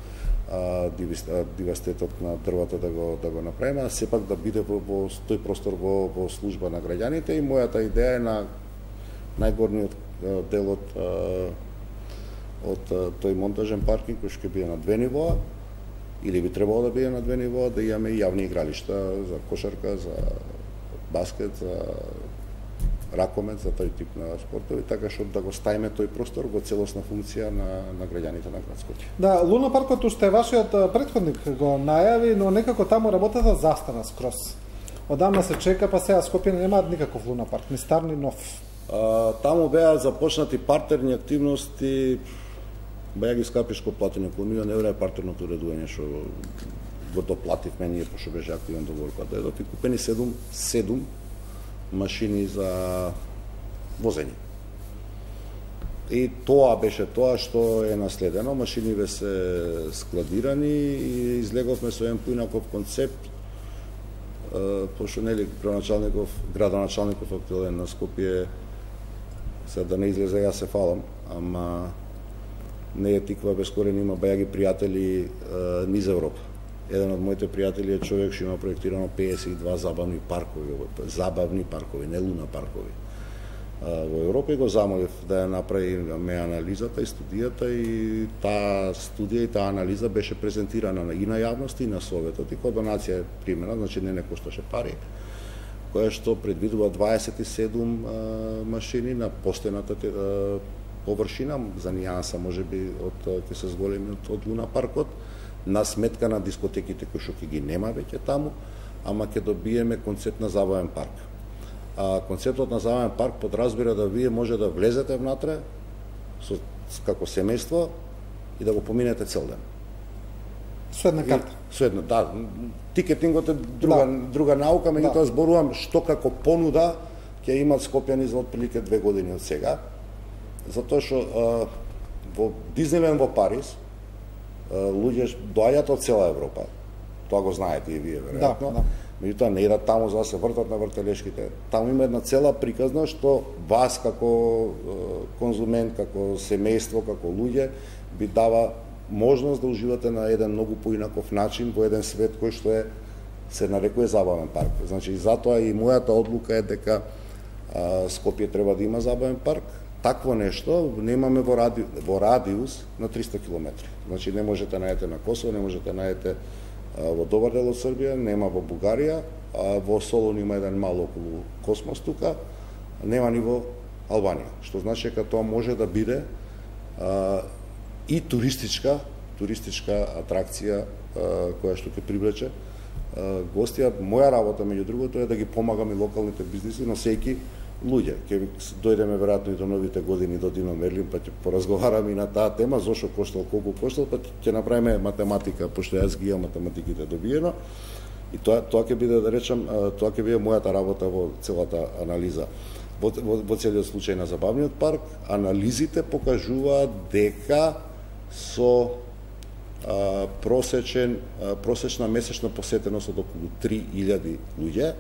дивастетот на дрвата да го направиме, а сепак да биде во тој простор во служба на граѓаните. И мојата идеја е на најгорниот дел од тој монтажен паркинг кој ќе биде на 2 нивоа, или би требало да биде на 2 нивоа, да имаме и јавни игралишта за кошарка, за баскет, за ракомет, за тој тип на спортови, така што да го ставиме тој простор во целосна функција на граѓаните на град Скопје. Да, Луна паркот уште вашиот претходник го најави, но некако таму работата застана скроз. Одамна се чека, па сега Скопје немаат никаков Луна парк, ни стар ни нов. Таму беа започнати партерни активности, беа ги скапишко платени околу милион евра е партерното уредување што го доплативме ние пошто беше активен договор кога дојдов и купени 7 машини за возење. И тоа беше тоа што е наследено, машиниве се складирани и излеговме со еден поинаков концепт, пошто нели градоначалников актуелен на Скопје, сега да не излезе јас се фалам, ама не е тиква без корен, има бајаги пријатели низ Европа. Еден од моите пријатели е човек што има проектирано 52 забавни паркови, не луна паркови. Во Европа и го замолив да ја направиме анализата и студијата, и таа студија и таа анализа беше презентирана и на јавност и на Советот, и која донација е примена, значи не кошташе пари, која што предвидува 27 машини на постојната површина, за нијанса можеби ќе се зголеми од Луна паркот, на сметка на дискотеките кои што ќе ги нема веќе таму, ама ќе добиеме концепт на забавен парк. Концептот на забавен парк подразбира да вие може да влезете внатре како семејство и да го поминете цел ден. Со една карта. Со една, да. Тикетингот е друга наука, меѓутоа зборувам што како понуда ќе имат скопјани за отприлike 2 години од сега. Затоа што во Дизниленд во Париз луѓе доаѓаат од цела Европа. Тоа го знаете и вие веројатно. Да. Меѓутоа не идат таму за да се вртат на вртелешките. Таму има една цела приказна што вас како конзумент, како семејство, како луѓе би дава можност да уживате на еден многу поинаков начин во еден свет кој што се нарекува забавен парк. Значи, затоа и мојата одлука е дека Скопје треба да има забавен парк. Такво нешто немаме во радиус на 300 км. Значи, не можете најдете на Косово, не можете најдете во добар дел од Србија, нема во Бугарија, во Солун има еден мал околу Космос тука, нема ни во Албанија. Што значи дека тоа може да биде и туристичка атракција која што ќе привлече гостија. Моја работа, меѓу другото, е да ги помагам и локалните бизниси, носејќи луѓе. Ќе дојдеме веројатно и до новите години до Дино Мерлин, па ќе поразговараме и на таа тема, зошто коштал, колку коштал, па ќе направиме математика, пошто јас ги имам математиките добиено. И тоа ќе биде, да речам, тоа ќе биде мојата работа во целата анализа. Во целиот случај на забавниот парк, анализите покажуваат дека со просечна месечна посетеност од околу 3000 луѓе,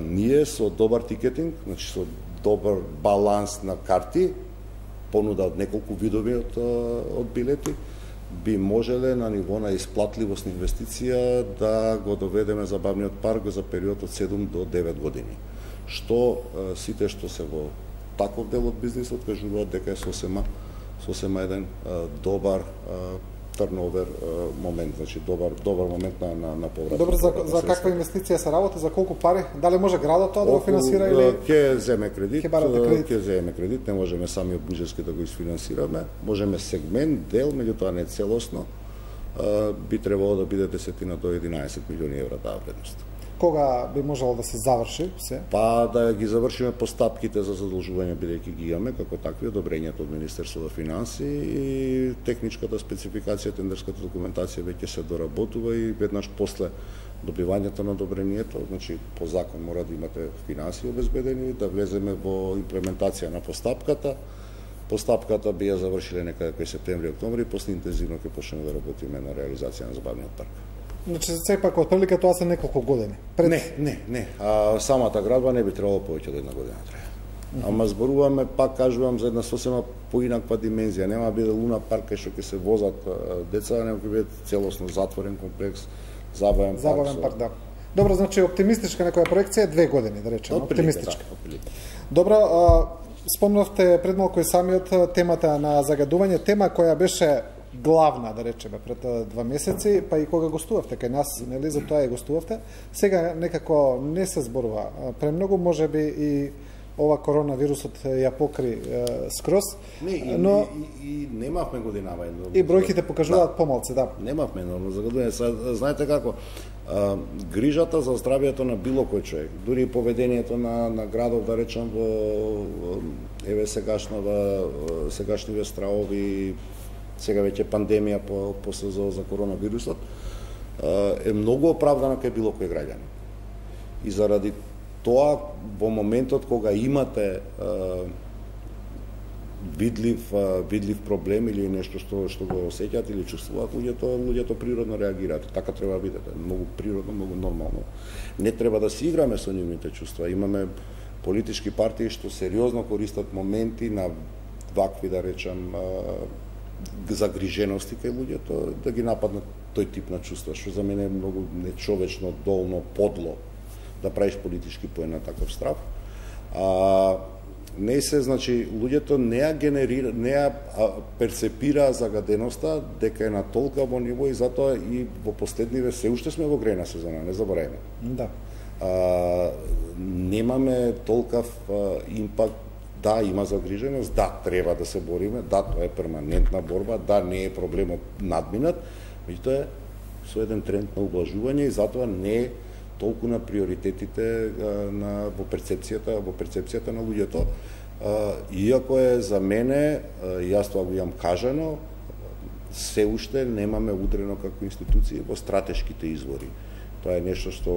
ние со добар тикетинг, значи со добар баланс на карти, понуда од неколку видови од билети, би можеле на ниво на исплатливост на инвестиција да го доведеме забавниот парк за период од 7 до 9 години. Што сите што се во таков дел од бизнисот кажуваат дека е сосема еден добар турновер момент, значи добар момент на поврат. Добро, за каква инвестиција се работи, за колку пари? Дали може градот тоа да го финансира или ќе земе кредит? Ќе земе кредит, не можеме сами буџетски да го isfinansirаме, можеме сегмент, дел, меѓутоа не целосно. Би требало да биде 10 до 11 милиони евра таа вредност. Кога би можело да се заврши се? Па да ги завршиме постапките за задолжување, бидејќи ги имаме како такви, одобрението од Министерството за финанси и техничката спецификација, тендерската документација веќе се доработува и веднаш после добивањето на одобрението, значи по закон мора да имате финансии обезбедени, да влеземе во имплементација на постапката. Постапката би ја завршиле некаде кај септември-октомври, после интензивно ќе почнеме да работиме на реализација на забавниот парк. Значи, сепак, отприлика тоа се неколку години. Не. Самата градба не би требало повеќе од една година трае. Ама зборуваме, пак кажувам, за една сосема поинаква димензија. Нема биде луна парк кај што ќе се возат деца, нема ќе биде целосно затворен комплекс, забавен парк, да. Добро, значи оптимистичка некоја проекција 2 години, да речеме, оптимистичка. Да, добро, спомнавте пред малку и самиот темата на загадување, тема која беше главна, да речеме, пред 2 месеци, па и кога гостувавте кај нас, нели, за тоа и гостувавте. Сега некако не се зборува премногу, можеби и ова коронавирусот ја покри скроз. Но и немавме годинава. И бројките покажуваат помалце, да. Немавме нормално загадување. Знаете како, грижата за здравието на било кој човек, дури и поведението на градов, да речам, во еве сегашниве стравови, сега веќе пандемија по СЗО за коронавирусот, е многу оправдана кај било кој граѓанин. И заради тоа, во моментот кога имате видлив проблем или нешто што го осеќаат или чувствуваат, луѓето природно реагираат. Така треба да биде, многу природно, многу нормално. Не треба да си играме со нивните чувства. Имаме политички партии што сериозно користат моменти на вакви, да речам, загрижености кај луѓето, да ги нападнат тој тип на чувства, што за мене е многу нечовечно, долно, подло да правиш политички поен на таков страв. Не се, значи, луѓето не ја перцепира загаденоста дека е на толка во ниво и затоа и во последниве се уште сме во грејна сезона, не заборајме. Да. Немаме толкав импакт. Да, има загриженост, да, треба да се бориме, да, тоа е перманентна борба, да, не е проблемот надминат, меѓутоа е со еден тренд на облажување и затоа не е толку на приоритетите во перцепцијата на луѓето. Иако е за мене, јас тоа го имам кажано, се уште немаме удрено како институција во стратешките извори. Тоа е нешто што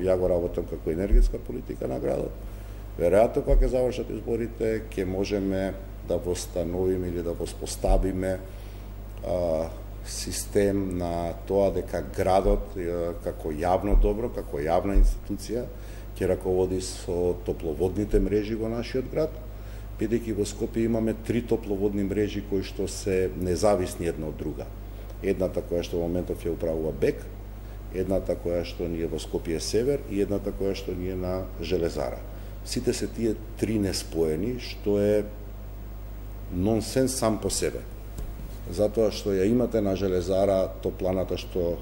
ја го работам како енергетска политика на градот. Веројатно, кога ќе завршат изборите, ќе можеме да восстановиме или да воспоставиме систем на тоа дека градот како јавно добро, како јавна институција ќе раководи со топловодните мрежи во нашиот град, бидејќи во Скопје имаме 3 топловодни мрежи кои што се независни една од друга. Едната која што во моментов ја управува БЕК, едната која што ни е во Скопје Север и едната која што ни е на Железара. Сите се тие 3 неспоени, што е нонсенс сам по себе. Затоа што ја имате на Железара топланата што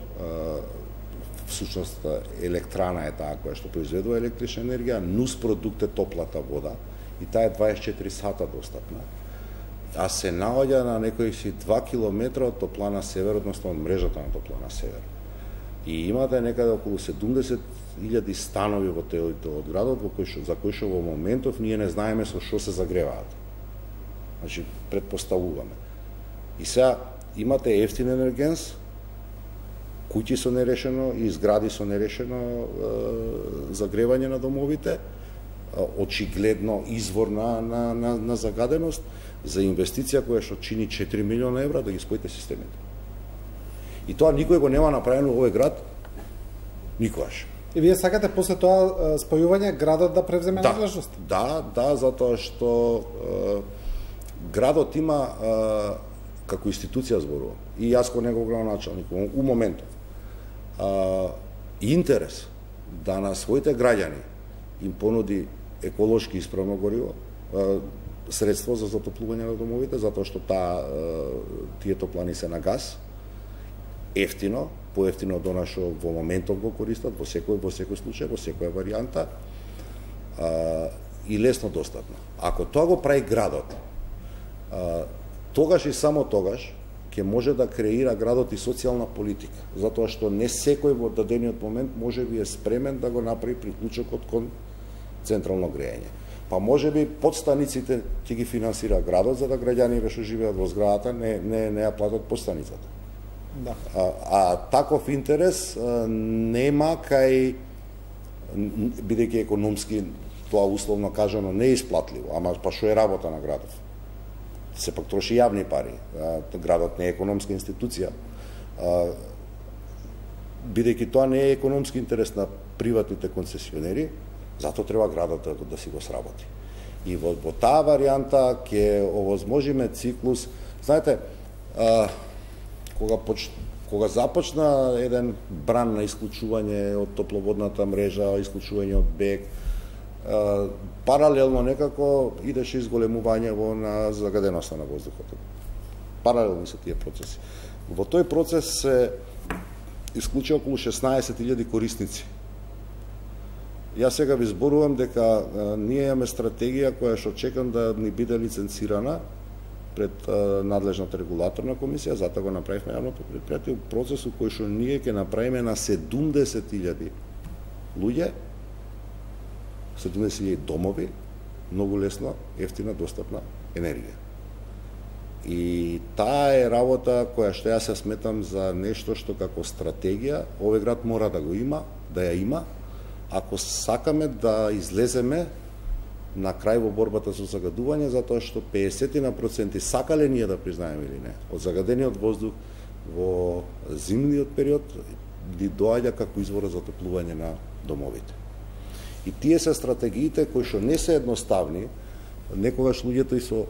всушност електрана е таа која што произведува електрична енергија, нус продукт е топлата вода и таа е 24 сата достапна. А се наоѓа на некои си 2 километра од топлана Север, односно од мрежата на топлана Север. И имате некаде околу 70.000 станови во од градот за кои што во моментов ние не знаеме со што се загреваат. Значи, предпоставуваме. И сега имате ефтин енергенс, куќи со нерешено и згради со нерешено загревање на домовите, очигледно извор на загаденост за инвестиција која што чини 4 милиона евра да ги споите системите. И тоа никој го нема направено во овој град никогаш. И вие сакате после тоа спојување градот да превземе надлежност? Да, затоа што градот има како институција зборува. И јас кој негов градоначалник у моментот интерес да на своите граѓани им понуди еколошки исправно гориво, средство за затоплување на домовите, затоа што тие топлани се на газ, ефтино, поевтино од она што во моментот го користат, во секој случај, во секоја варијанта, и лесно достапно. Ако тоа го прави градот, тогаш и само тогаш ќе може да креира градот и социјална политика, затоа што не секој во дадениот момент може би е спремен да го направи приклучокот кон централно грејење. Па може би подстаниците ќе ги финансира градот за да граѓаните што живеат во зградата не ја платат подстаницата. Да. Таков интерес нема кај, бидејќи економски тоа условно кажано не е исплатливо, ама па што е работа на градот? Сепак троши јавни пари. Градот не е економска институција. Бидејќи тоа не е економски интерес на приватните концесионери, затоа треба градот да си го сработи. И во таа варијанта ќе овозможиме циклус. Знаете, кога започна еден бран на исклучување од топловодната мрежа, исклучување од БЕК, паралелно некако идеше изголемување на загаденоста на воздухот. Паралелно се тие процеси. Во тој процес се исклучи околу 16.000 корисници. Јас сега ви зборувам дека ние имаме стратегија која што чекам да ни биде лиценцирана пред надлежната регулаторна комисија, затоа го направивме јавното предпријатие, процесот кој што ние ќе направиме на 70.000 луѓе, 70.000 домови, многу лесно, ефтина, достапна енергија. И таа е работа која што јас ја сметам за нешто што како стратегија овој град мора да го има, да ја има, ако сакаме да излеземе на крај во борбата со загадување, затоа што 50% сакале ние да признаеме или не, од загадениот воздух во зимниот период ни доаѓа како извор за затоплување на домовите. И тие се стратегиите кои што не се едноставни, некогаш луѓето и со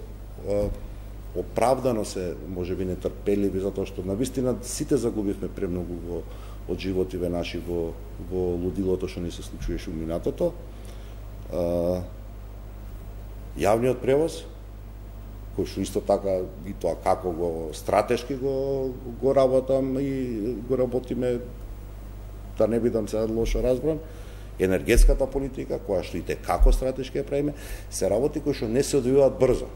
оправдано се можеби нетрпеливи, затоа што навистина сите загубивме премногу од животиве наши во лудилото што ни се случуваше во минатото. Јавниот превоз, кој што исто така и тоа како го стратешки го работам и го работиме, да не бидам сега лошо разбран, енергетската политика, која што и те како стратешки ја правиме, се работи кои што не се одвиваат брзо.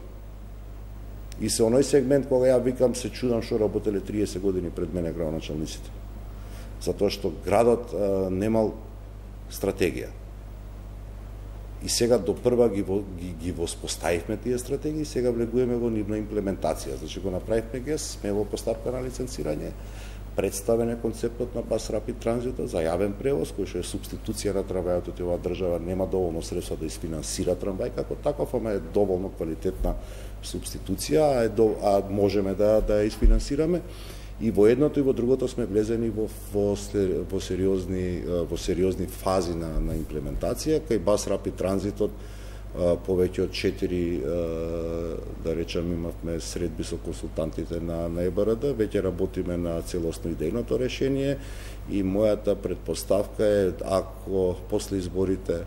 И се оној сегмент кога ја викам се чудам што работеле 30 години пред мене градоначалниците. Затоа што градот немал стратегија. И сега до прва ги воспоставивме тие стратегии, сега влегуваме во нивна имплементација. Значи го направивме ГЕС, сме во постапка на лиценцирање, представен е концептот на Bus Rapid Transit за јавен превоз, кој што е субституција на трамвајот, оваа држава нема доволно средства да isfinansира трамвај како таков, ама е доволно квалитетна субституција, а можеме да ја isfinansираме. И во едното и во другото сме влезени во сериозни фази на имплементација. Кај Bus Rapid Transit повеќе од 4, да речем, имавме средби со консултантите на ЕБРД, веќе работиме на целосно идејното решение и мојата предпоставка е, ако после изборите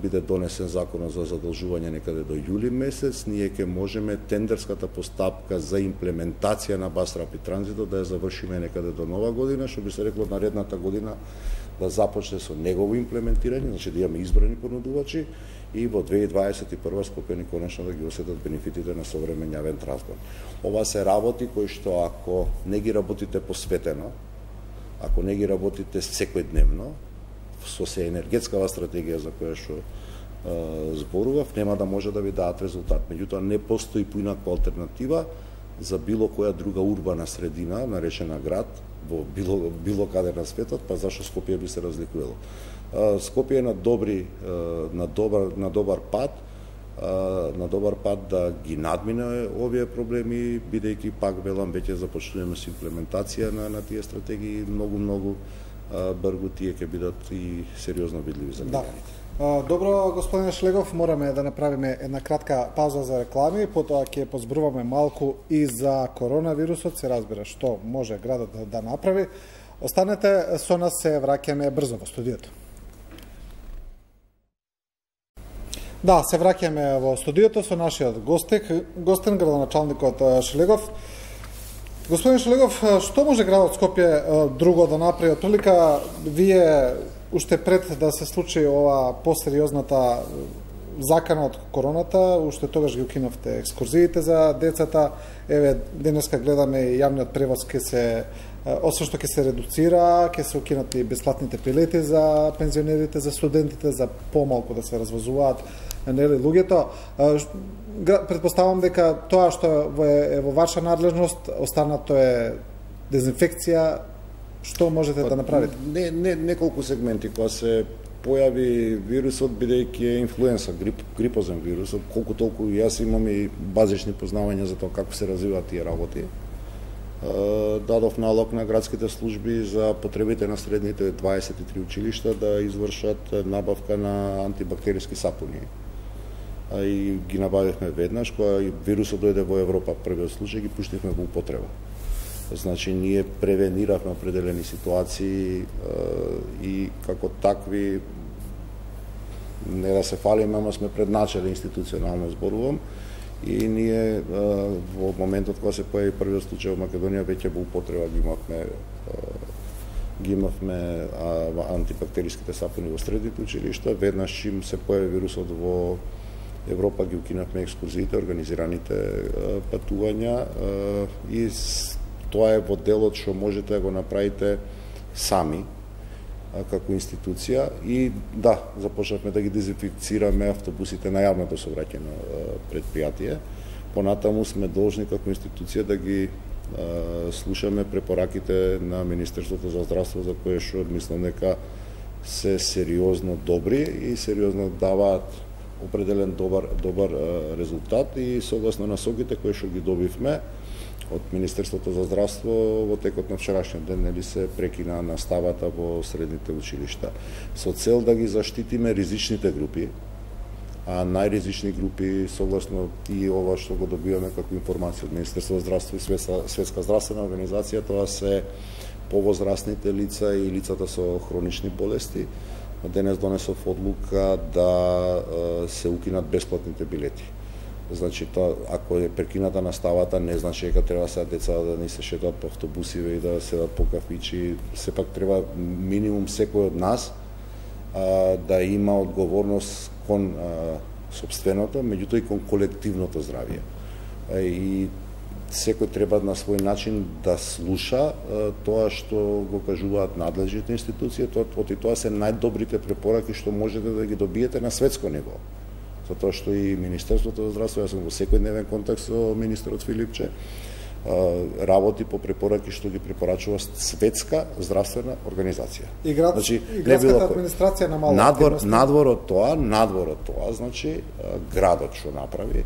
биде донесен законот за задолжување некаде до јули месец, ние ќе можеме тендерската постапка за имплементација на Bus Rapid Transit да ја завршиме некаде до нова година, што би се рекло наредната година да започне со негово имплементирање, значи да имаме избрани понудувачи и во 2021 Скопје конечно да ги осетат бенефитите на современ јавен транспорт. Ова се работи кои што ако не ги работите посветено, ако не ги работите секојдневно, со се енергетскава стратегија за која што зборував, нема да може да ви дадат резултат. Меѓутоа не постои поинаква алтернатива за било која друга урбана средина, наречена град, во било каде на светот, па зашто Скопје би се разликувало. Скопје е на добар пат да ги надмине овие проблеми, бидејќи пак велам веќе започнуваме со имплементација на тие стратегии, многу бргу тие ќе бидат и сериозно видливи за граѓаните. Добро, господин Шлегов, мораме да направиме една кратка пауза за реклами, потоа ќе позборуваме малку и за коронавирусот, се разбира што може градот да направи. Останете со нас, се враќаме брзо во студиото. Да, се враќаме во студиото со нашиот гостин, градоначалникот Шлегов. Господин Шлегов, што може градот Скопје друго да направи? Отприлика, вие уште пред да се случи ова посериозната закана од короната, уште тогаш ги укинавте екскурзиите за децата. Еве, денеска гледаме и јавниот превоз ќе се, освен што ќе се редуцира, ќе се укинат и бесплатните билети за пензионерите, за студентите, за помалку да се развозуваат луѓето. Предпоставам дека тоа што е во ваша надлежност, останато е дезинфекција, што можете да направите? Неколку сегменти. Кога се појави вирусот, бидејќи е инфлуенса, грипозен вирус, колку толку јас имам и базични познавања за тоа како се развиваат тие работи. Дадов налог на градските служби за потребите на средните 23 училишта да извршат набавка на антибактериски сапуни. И ги набавивме веднаш, кога вирусот дојде во Европа, првиот случај, ги пуштивме во употреба. Значи, ние превениравме определени ситуации и како такви, не да се фалиме, ама сме предначали институционално зборувам, и ние во моментот кога се појави првиот случај во Македонија, веќе во употреба ги имавме антибактериските сапуни во средните училишта. Веднаш чим се појави вирусот во Европа, ги укинавме екскурзиите, организираните патувања, и тоа е во делот што можете да го направите сами како институција. И да, започнавме да ги дезинфекцираме автобусите на јавното сообраќајно предпријатие. Понатаму сме должни како институција да ги слушаме препораките на Министерството за здравство, за кое што мислам дека се сериозно добри и сериозно даваат определен добар резултат, и согласно насоките кои што ги добивме од Министерството за здравство во текот на вчерашниот ден се прекина наставата во средните училишта со цел да ги заштитиме ризичните групи, а најризични групи согласно и ова што го добиваме како информација од Министерството за здравство и Светска здравствена организација, тоа се повозрастните лица и лицата со хронични болести. Денес донесов одлука да се укинат бесплатните билети. Значи, ако е прекината наставата, не значи дека треба сега деца да не се шетат по автобусиве и да седат по кафичи. Сепак треба минимум секој од нас да има одговорност кон сопственото, меѓутоа и кон колективното здравје. И секој треба на свој начин да слуша тоа што го кажуваат надлежните институции, тоа се најдобрите препораки што можете да ги добиете на светско ниво. Затоа што и Министерството за здравство, јас сум во секојдневен контакт со министерот Филипче, работи по препораки што ги препорачува Светска здравствена организација. И градската администрација на мало активности. Надвор од тоа, значи градот што направи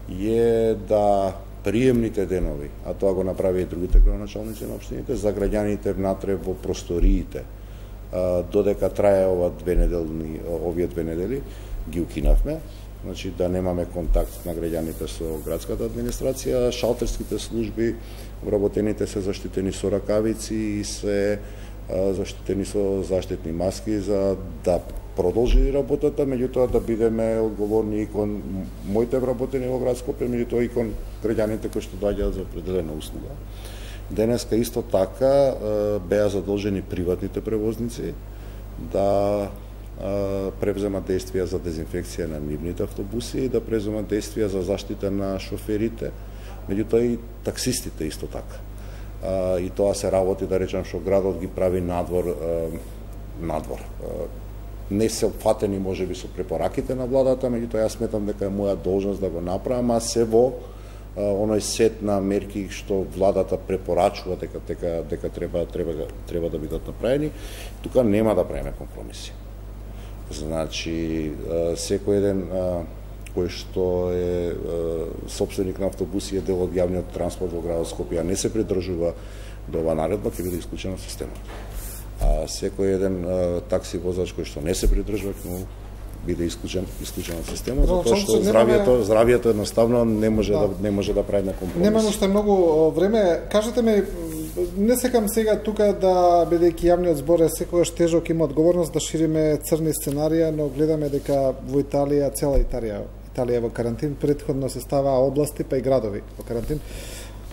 е да приемните денови, а тоа го направи и другите градоначалници на општините, за граѓаните внатре во просториите, додека трае овие две недели, ги укинавме, значи да немаме контакт на граѓаните со градската администрација. Шалтерските служби, вработените се заштитени со ракавици и се заштитени со заштитни маски за да продолжи работата, меѓутоа да бидеме одговорни и кон моите вработени во град Скопје, меѓутоа и кон граѓаните кои што доаѓаат за определена услуга. Денеска исто така беа задолжени приватните превозници да превземат действија за дезинфекција на нивните автобуси и да превземат действија за заштита на шоферите, меѓутоа и таксистите исто така. И тоа се работи, да речам, што градот ги прави надвор. Не се опфатени можеби со препораките на владата, меѓутоа јас сметам дека е моја должност да го направам, а се во оној сет на мерки што владата препорачува дека треба да бидат направени. Тука нема да правиме компромиси. Значи, секој еден кој што е сопственик на автобуси е дел од јавниот транспорт во градот Скопје, не се придржува до оваа наредба, ќе биде исклучен од системот. А секој еден такси возач кој што не се придржува, ќе биде исклучен од системот, затоа што здравјето едноставно не може да прави на компромис. Немаме уште многу време. Кажете ми, не секам сега тука да, бидејќи јавниот збор е секогаш тежок, има одговорност да шириме црни сценарија, но гледаме дека во Италија, цела Италија е во карантин, претходно се ставаа области па и градови во карантин.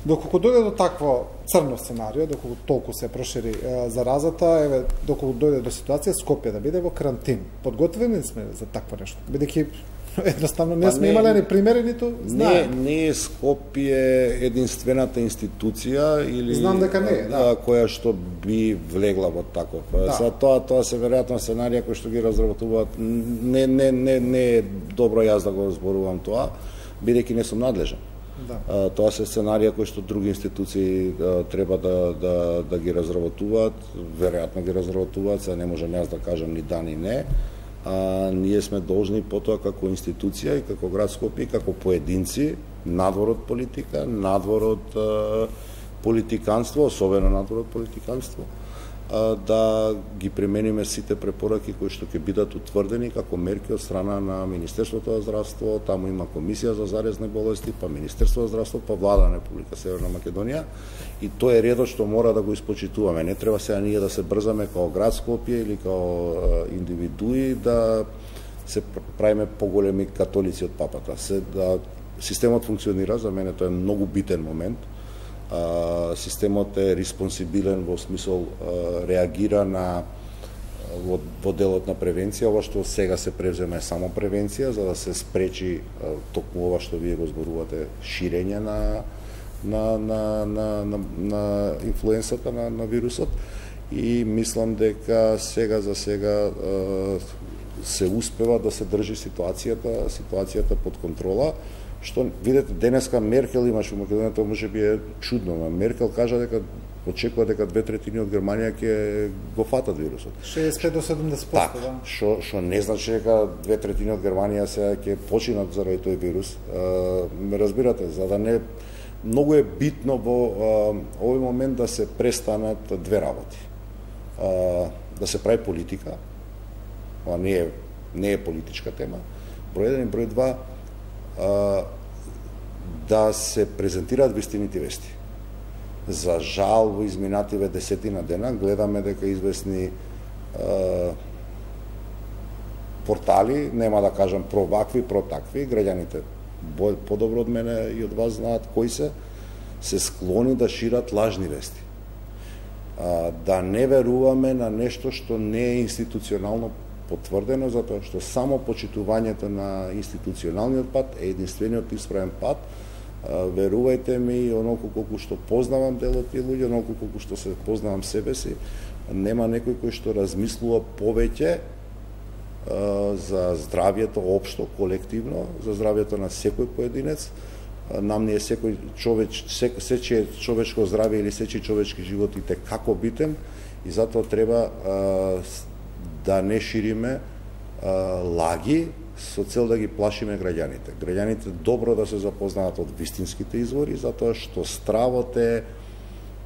Доколку дојде до такво црно сценарио, доколку толку се прошири заразата, доколку дојде до ситуација Скопје да биде во карантин, подготвени сме за такво нешто? Бидејќи едноставно не сме имале ни примери, ниту знаеме. Не е Скопје единствената институција или знам дека не е, која што би влегла во таков. За тоа се веројатно сценарија кои што ги разработуваат. Не е добро јас да го зборувам тоа, бидејќи не сум надлежен. Да. Тоа се сценарија кои што други институции треба да ги разработуваат, веројатно ги разработуваат, сега не можам јас да кажам ни да ни не. Ние сме должни потоа како институција и како град Скопје и како поединци, надвор од политика, надвор од политиканство, особено надвор од политиканство, да ги примениме сите препораки кои што ќе бидат утврдени како мерки од страна на Министерството за здравство, таму има Комисија за заразни болести, па Министерство за здравство, па Влада на Република Северна Македонија, и тоа е редот што мора да го испочитуваме. Не треба сега ние да се брзаме како град Скопје или како индивидуи да се правиме поголеми католици од папата. Системот функционира, за мене тоа е многу битен момент. Системот е респонсибилен во смисол реагира во делот на превенција. Ова што сега се превзема е само превенција, за да се спречи токму ова што вие го зборувате, ширење на инфлуенсата на вирусот, и мислам дека сега за сега се успева да се држи ситуацијата под контрола. Што видите, денеска Меркел имаше во Македонија, тоа може би е чудно, но Меркел кажа дека очекува дека 2/3 од Германија ќе го фатат вирусот. 65 до 70%, така, да. Што не значи дека 2/3 од Германија сега ќе починат заради тој вирус. Ме разбирате, за да не многу е битно во овој момент да се престанат две работи. Да се прави политика, ова не е политичка тема. Број 1 и број 2, да се презентираат вистините вести. За жал, во изминативе 10 дена гледаме дека известни портали, нема да кажам про вакви, про такви, граѓаните подобро од мене и од вас знаат кои се склони да шират лажни вести. Да не веруваме на нешто што не е институционално потврдено, затоа што само почитувањето на институционалниот пат е единствениот исправен пат. Верувајте ми, оноку колку што познавам делот и луѓе, оноку колку што се познавам себе си, нема некој кој што размислува повеќе за здравјето општо, колективно, за здравјето на секој поединец. Нам не е секој сечие човечко здравје или сечи човечки живот и те како битен, и затоа треба да не шириме лаги со цел да ги плашиме граѓаните. Граѓаните добро да се запознаат од вистинските извори, затоа што стравот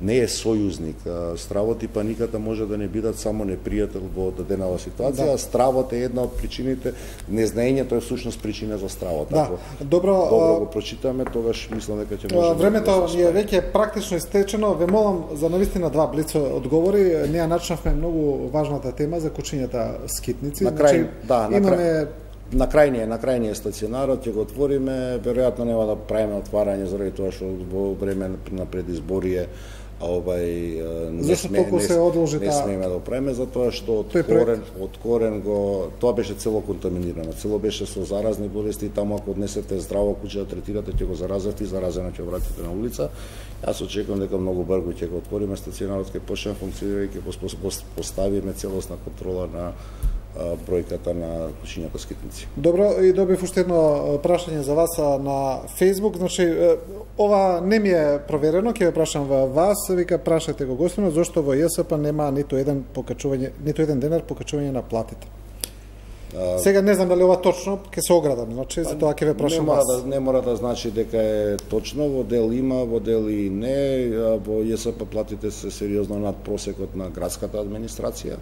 не е сојузник. Стравот и паниката може да не бидат само непријател во даденава ситуација, да. Стравот е една од причините, незнаењето е всушност причина за стравот. Да. Ако добро го прочитаме, тогаш мислам дека ќе може. Времето ни е веќе практично истечено. Ве молам за навистина 2 блиц одговори. Ние начнавме многу важната тема за кучињата скитници. На крај, имаме на крајниот стационарот ќе го отвориме, веројатно нема да правиме отварање заради тоа што во време на предизборие не смееме да правиме, затоа што од корен тоа беше цело контаминирано, цело беше со заразни болести, и таму ако однесете здраво куче да третирате, ќе го заразите и заразено ќе вратите на улица. Јас очекувам дека многу брзо ќе го отвориме стационарот, ќе почнеме функционира и ќе поставиме целосна контрола на бројката на кучињата скитници. Добро, и добив уште едно прашање за вас на Facebook. Значи, ова не ми е проверено, ќе ве прашам вас, вика прашајте го гостинот, зошто во ЈСП нема ниту еден денар покачување на платите. Сега не знам дали ова точно, ќе се оградам, значи за тоа ќе ве прашам вас. Не мора да значи дека е точно, во дел има, во дел и не. Во ЈСП платите се сериозно над просекот на градската администрација.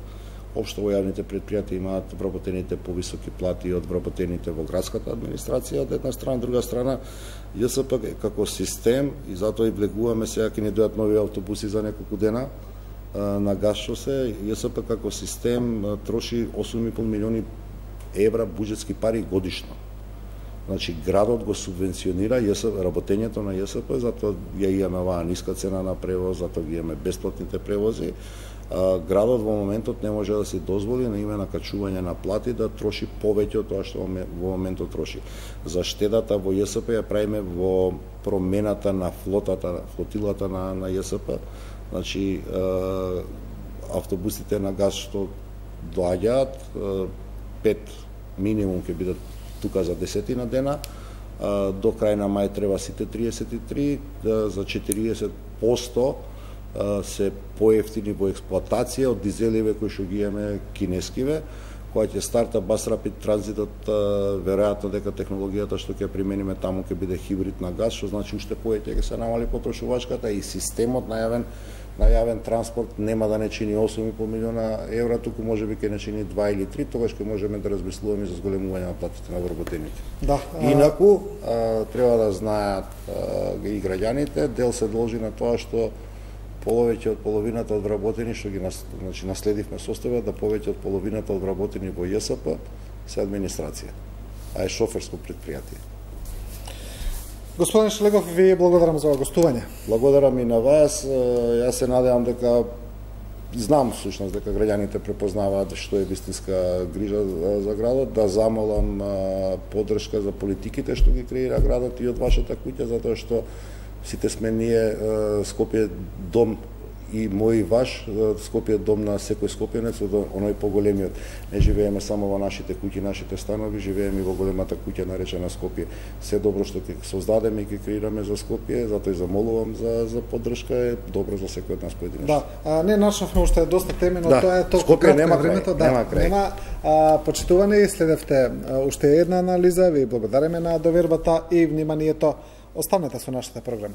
Општо во јавните предпријатија имаат вработените повисоки плати од вработените во градската администрација, од една страна, друга страна ЈСП како систем, и затоа и влегуваме сега ќе ни дојдат нови автобуси за неколку дена на газ шосе. ЈСП како систем троши 8,5 милиони евра буџетски пари годишно. Значи градот го субвенционира работењето на ЈСП, затоа ја имаме оваа ниска цена на превоз, затоа ги имаме бесплатните превози. Градот во моментот не може да се дозволи на име на качување на плати да троши повеќе од тоа што во моментот троши. За штедата во ЈСП ја правиме во промената на флотилата на ЈСП. Значи автобусите на газ што доаѓаат, 5 минимум ќе бидат тука за 10 дена, до крај на мај треба сите 33, за 40% се поевтини во експлоатација од дизеливе кои што ги имаме кинескиве, кога ќе старта Bus Rapid Transit-от, веројатно дека технологијата што ќе примениме таму ќе биде хибрид на газ, што значи уште повеќе ќе се намали потрошувачката и системот на јавен транспорт нема да не чини 8,5 милиона евра, туку можеби ќе не чини 2 или 3, тогаш ќе можеме да размислуваме за зголемување на платите на вработените. Да. Инаку треба да знаат и граѓаните, дел се должи на тоа што повеќе од половината од вработени што ги наследивме составот, да повеќе од половината од вработени во ЈСП се администрација, а е шоферско предпријатие. Господин Шлегов, ви благодарам за гостување. Благодарам и на вас. Јас се надевам дека знам всушност дека граѓаните препознаваат што е вистинска грижа за градот, да замолам поддршка за политиките што ги креира градот и од вашата куќа, затоа што сите сме ние, Скопје дом и мој ваш, Скопје дом на секој скопјанец, од оној поголемиот. Не живееме само во нашите куќи, нашите станови, живееме и во големата куќа наречена Скопје. Се добро што ќе создадеме и ќе креираме за Скопје, затоа и замолувам за поддршка, е добро за секој од нас поединечно. Да, не начнавме уште доста теми, но тоа е толку Скопје нема времето, нема крај. Нема почитувани, следевте уште една анализа, ви благодариме на довербата и вниманието. Останете со нашата програма.